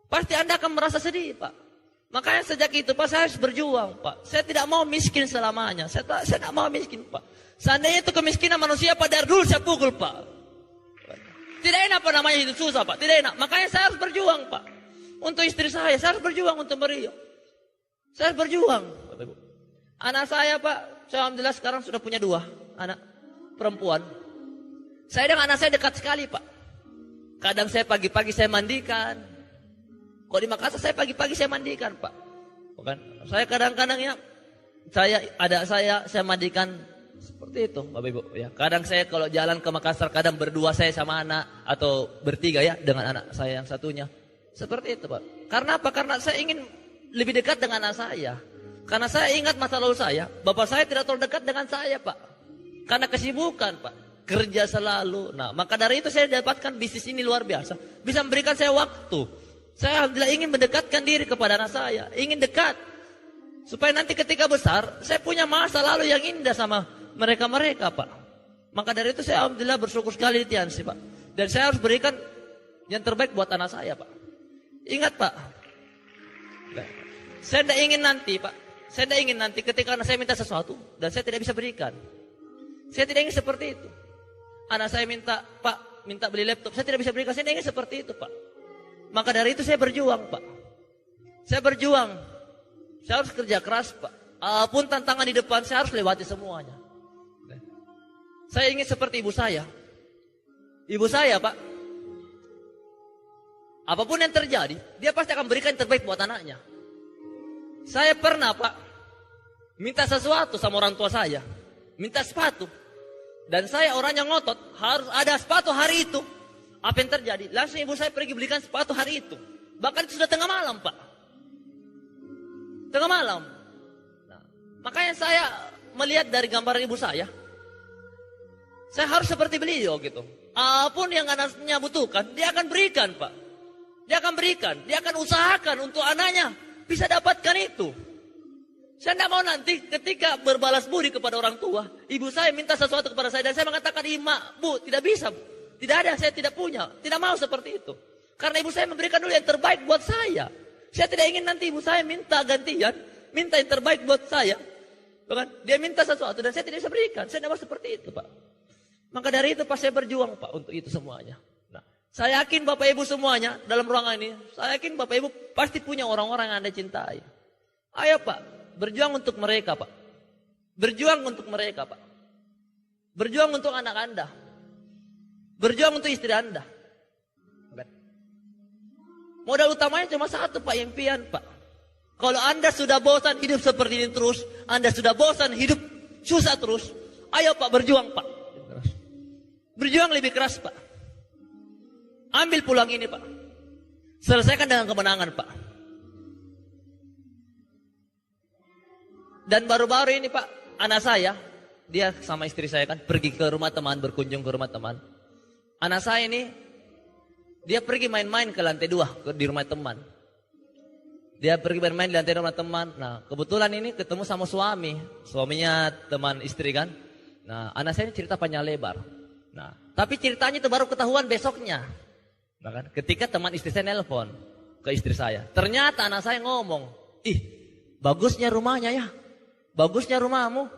Pasti Anda akan merasa sedih, Pak. Makanya sejak itu, Pak, saya harus berjuang, Pak. Saya tidak mau miskin selamanya. Saya tidak mau miskin, Pak. Seandainya itu kemiskinan manusia, Pak, dari dulu saya pukul, Pak. Tidak enak, Pak, namanya hidup susah, Pak. Tidak enak. Makanya saya harus berjuang, Pak. Untuk istri saya harus berjuang untuk Mario. Saya harus berjuang. Anak saya, Pak, saya alhamdulillah sekarang sudah punya 2 anak perempuan. Saya dengan anak saya dekat sekali, Pak. Kadang saya pagi-pagi saya mandikan. Kalau di Makassar saya pagi-pagi saya mandikan, Pak. Bukan? Saya kadang-kadang ya, saya mandikan seperti itu, Bapak Ibu. Ya, kadang saya kalau jalan ke Makassar, kadang berdua saya sama anak atau bertiga ya dengan anak saya yang satunya. Seperti itu, Pak. Karena apa? Karena saya ingin lebih dekat dengan anak saya. Karena saya ingat masa lalu saya, bapak saya tidak terlalu dekat dengan saya, Pak. Karena kesibukan, Pak. Kerja selalu. Nah, maka dari itu saya dapatkan bisnis ini luar biasa. Bisa memberikan saya waktu. Saya alhamdulillah ingin mendekatkan diri kepada anak saya. Ingin dekat. Supaya nanti ketika besar, saya punya masa lalu yang indah sama mereka-mereka, Pak. Maka dari itu saya alhamdulillah bersyukur sekali di Tiansi, Pak. Dan saya harus berikan yang terbaik buat anak saya, Pak. Ingat, Pak. Saya tidak ingin nanti, Pak. Saya tidak ingin nanti ketika anak saya minta sesuatu dan saya tidak bisa berikan. Saya tidak ingin seperti itu. Anak saya minta, Pak, minta beli laptop. Saya tidak bisa berikan. Saya tidak ingin seperti itu, Pak. Maka dari itu saya berjuang, Pak. Saya berjuang. Saya harus kerja keras, Pak. Apapun tantangan di depan, saya harus lewati semuanya. Saya ingin seperti ibu saya. Ibu saya, Pak. Apapun yang terjadi, dia pasti akan berikan yang terbaik buat anaknya. Saya pernah, Pak, minta sesuatu sama orang tua saya. Minta sepatu. Dan saya orang yang ngotot, harus ada sepatu hari itu. Apa yang terjadi? Langsung ibu saya pergi belikan sepatu hari itu. Bahkan itu sudah tengah malam, Pak. Tengah malam. Nah, makanya saya melihat dari gambar ibu saya harus seperti beliau gitu. Apapun yang anaknya butuhkan, dia akan berikan, Pak. Dia akan berikan. Dia akan usahakan untuk anaknya bisa dapatkan itu. Saya tidak mau nanti ketika berbalas budi kepada orang tua, ibu saya minta sesuatu kepada saya dan saya mengatakan, "Ima, Bu, tidak bisa, Bu. Tidak ada, saya tidak punya." Tidak mau seperti itu. Karena ibu saya memberikan dulu yang terbaik buat saya. Saya tidak ingin nanti ibu saya minta gantian, minta yang terbaik buat saya. Bukan? Dia minta sesuatu dan saya tidak bisa berikan. Saya tidak mau seperti itu, Pak. Maka dari itu Pak, saya berjuang, Pak, untuk itu semuanya. Nah, saya yakin Bapak Ibu semuanya dalam ruangan ini, saya yakin Bapak Ibu pasti punya orang-orang yang Anda cintai. Ayo, Pak, berjuang untuk mereka, Pak. Berjuang untuk mereka, Pak. Berjuang untuk anak Anda. Berjuang untuk istri Anda. Modal utamanya cuma satu, Pak, impian, Pak. Kalau Anda sudah bosan hidup seperti ini terus, Anda sudah bosan hidup susah terus, ayo, Pak, berjuang, Pak. Berjuang lebih keras, Pak. Ambil peluang ini, Pak. Selesaikan dengan kemenangan, Pak. Dan baru-baru ini, Pak, anak saya, dia sama istri saya kan pergi ke rumah teman, berkunjung ke rumah teman. Anak saya ini, dia pergi main-main ke lantai 2 di rumah teman. Dia pergi main-main di lantai rumah teman. Nah, kebetulan ini ketemu sama suaminya teman istri kan. Nah, anak saya ini cerita panjang lebar. Nah, tapi ceritanya itu baru ketahuan besoknya. Nah, kan, ketika teman istri saya nelpon ke istri saya, ternyata anak saya ngomong, "Ih, bagusnya rumahnya ya, bagusnya rumahmu."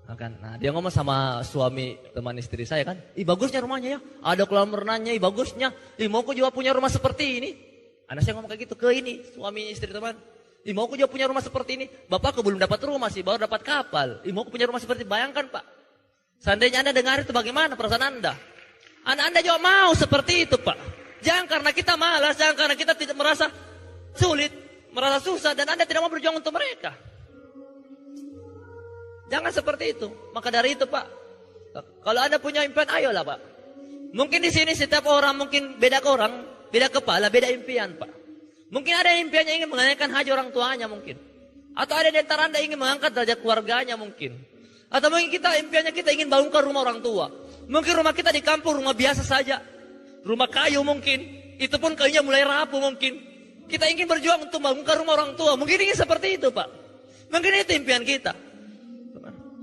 Nah, dia ngomong sama suami teman istri saya kan, "Ih, bagusnya rumahnya ya, ada kolam renangnya, ih bagusnya, ih mau aku juga punya rumah seperti ini." Anak saya ngomong kayak gitu ke ini, suami istri teman, "Ih mau aku juga punya rumah seperti ini, bapakku belum dapat rumah sih, baru dapat kapal, ih mau aku punya rumah seperti." Bayangkan, Pak, seandainya Anda dengar itu bagaimana perasaan Anda? Anak Anda juga mau seperti itu, Pak. Jangan karena kita malas, jangan karena kita tidak merasa sulit, merasa susah, dan Anda tidak mau berjuang untuk mereka. Jangan seperti itu. Maka dari itu, Pak, kalau Anda punya impian, ayolah, Pak. Mungkin di sini setiap orang mungkin beda orang, beda kepala, beda impian, Pak. Mungkin ada yang impiannya ingin mengenaikan haji orang tuanya mungkin. Atau ada di antara Anda ingin mengangkat derajat keluarganya mungkin. Atau mungkin impiannya kita ingin bangunkan rumah orang tua. Mungkin rumah kita di kampung rumah biasa saja. Rumah kayu mungkin. Itu pun kayunya mulai rapuh mungkin. Kita ingin berjuang untuk bangunkan rumah orang tua. Mungkin ingin seperti itu Pak. Mungkin itu impian kita.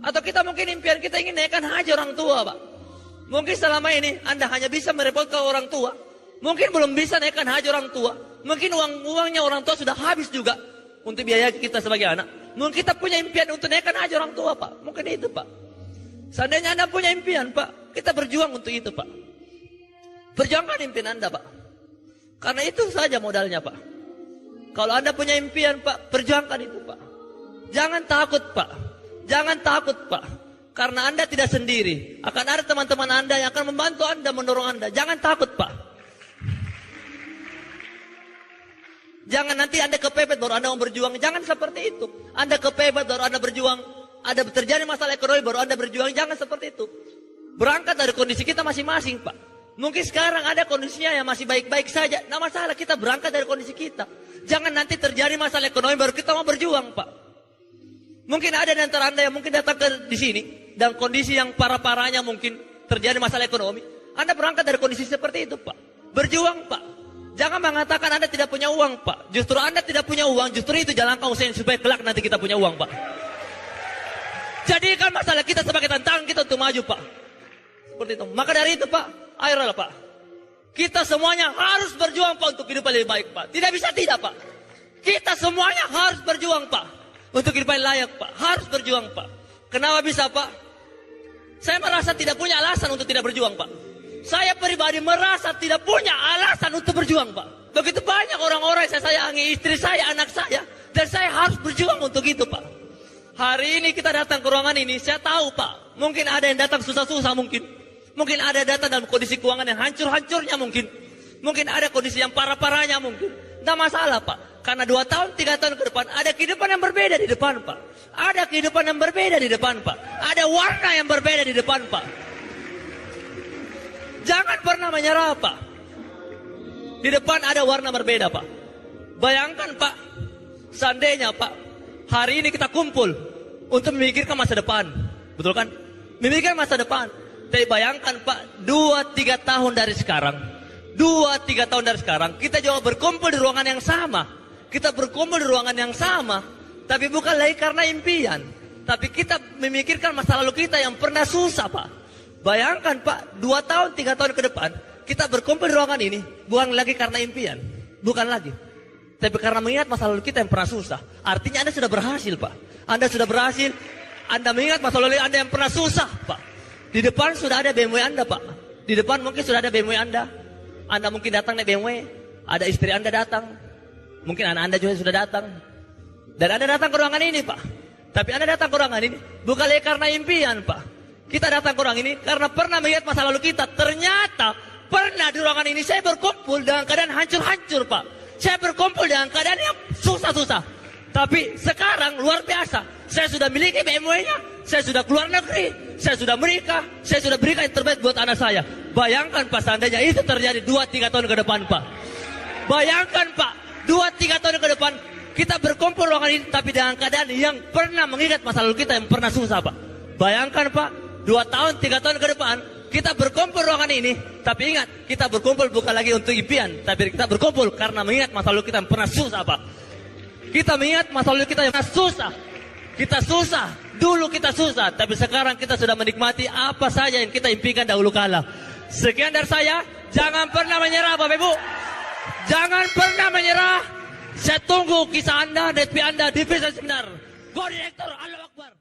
Atau kita mungkin impian kita ingin naikkan haji orang tua Pak. Mungkin selama ini Anda hanya bisa merepotkan orang tua. Mungkin belum bisa naikkan haji orang tua. Mungkin uangnya orang tua sudah habis juga. Untuk biaya kita sebagai anak. Mungkin kita punya impian untuk naikkan haji orang tua Pak. Mungkin itu Pak. Seandainya Anda punya impian Pak. Kita berjuang untuk itu Pak. Perjuangkan impian Anda Pak. Karena itu saja modalnya Pak. Kalau Anda punya impian Pak. Perjuangkan itu Pak. Jangan takut Pak. Jangan takut Pak. Karena Anda tidak sendiri. Akan ada teman-teman Anda yang akan membantu Anda, mendorong Anda. Jangan takut Pak. Jangan nanti Anda kepepet baru Anda mau berjuang. Jangan seperti itu. Anda kepepet baru Anda berjuang. Ada terjadi masalah ekonomi baru Anda berjuang. Jangan seperti itu. Berangkat dari kondisi kita masing-masing Pak. Mungkin sekarang ada kondisinya yang masih baik-baik saja. Nah masalah kita berangkat dari kondisi kita. Jangan nanti terjadi masalah ekonomi baru kita mau berjuang Pak. Mungkin ada di antara Anda yang mungkin datang di sini. Dan kondisi yang parah-parahnya mungkin terjadi masalah ekonomi. Anda berangkat dari kondisi seperti itu Pak. Berjuang Pak. Jangan mengatakan Anda tidak punya uang Pak. Justru Anda tidak punya uang. Justru itu jalan kau usahain supaya kelak nanti kita punya uang Pak. Jadikan masalah kita sebagai tantangan kita untuk maju Pak. Seperti itu. Maka dari itu Pak. Ayolah Pak. Kita semuanya harus berjuang Pak untuk hidup lebih baik Pak. Tidak bisa tidak Pak. Kita semuanya harus berjuang Pak. Untuk hidup yang layak Pak. Harus berjuang Pak. Kenapa bisa Pak? Saya merasa tidak punya alasan untuk tidak berjuang Pak. Saya pribadi merasa tidak punya alasan untuk berjuang Pak. Begitu banyak orang-orang yang saya sayangi, istri saya, anak saya. Dan saya harus berjuang untuk itu Pak. Hari ini kita datang ke ruangan ini, saya tahu Pak. Mungkin ada yang datang susah-susah mungkin. Mungkin ada yang datang dalam kondisi keuangan yang hancur-hancurnya mungkin. Mungkin ada kondisi yang parah-parahnya mungkin. Tidak masalah Pak. Karena 2 tahun, 3 tahun ke depan ada kehidupan yang berbeda di depan Pak. Ada kehidupan yang berbeda di depan Pak. Ada warna yang berbeda di depan Pak. Jangan pernah menyerah Pak. Di depan ada warna berbeda Pak. Bayangkan Pak. Seandainya Pak. Hari ini kita kumpul. Untuk memikirkan masa depan. Betul kan? Memikirkan masa depan. Tapi bayangkan Pak. 2-3 tahun dari sekarang. 2-3 tahun dari sekarang. Kita juga berkumpul di ruangan yang sama. Kita berkumpul di ruangan yang sama. Tapi bukan lagi karena impian. Tapi kita memikirkan masa lalu kita yang pernah susah Pak. Bayangkan Pak, 2 tahun, 3 tahun ke depan. Kita berkumpul di ruangan ini. Bukan lagi karena impian. Bukan lagi. Tapi karena mengingat masa lalu kita yang pernah susah. Artinya Anda sudah berhasil Pak. Anda sudah berhasil. Anda mengingat masa lalu Anda yang pernah susah Pak. Di depan sudah ada BMW Anda Pak. Di depan mungkin sudah ada BMW Anda. Anda mungkin datang naik BMW. Ada istri Anda datang. Mungkin anak Anda juga sudah datang. Dan Anda datang ke ruangan ini Pak. Tapi Anda datang ke ruangan ini bukan lagi karena impian Pak. Kita datang ke ruangan ini karena pernah melihat masa lalu kita. Ternyata pernah di ruangan ini saya berkumpul dengan keadaan hancur-hancur Pak. Saya berkumpul dengan keadaan yang susah-susah. Tapi sekarang luar biasa. Saya sudah miliki BMW-nya. Saya sudah keluar negeri. Saya sudah menikah. Saya sudah berikan yang terbaik buat anak saya. Bayangkan Pak seandainya itu terjadi 2-3 tahun ke depan Pak. Bayangkan Pak 2-3 tahun ke depan. Kita berkumpul ruangan ini tapi dengan keadaan yang pernah mengingat masa lalu kita yang pernah susah Pak. Bayangkan Pak, 2 tahun, 3 tahun ke depan kita berkumpul ruangan ini. Tapi ingat, kita berkumpul bukan lagi untuk impian. Tapi kita berkumpul karena mengingat masa lalu kita yang pernah susah Pak. Kita mengingat masa lalu kita yang pernah susah. Kita susah, dulu kita susah. Tapi sekarang kita sudah menikmati apa saja yang kita impikan dahulu kala. Sekian dari saya, jangan pernah menyerah Bapak Ibu. Jangan pernah menyerah. Saya tunggu kisah Anda, DP Anda di Visa Seminar. Go Director, Allah Akbar.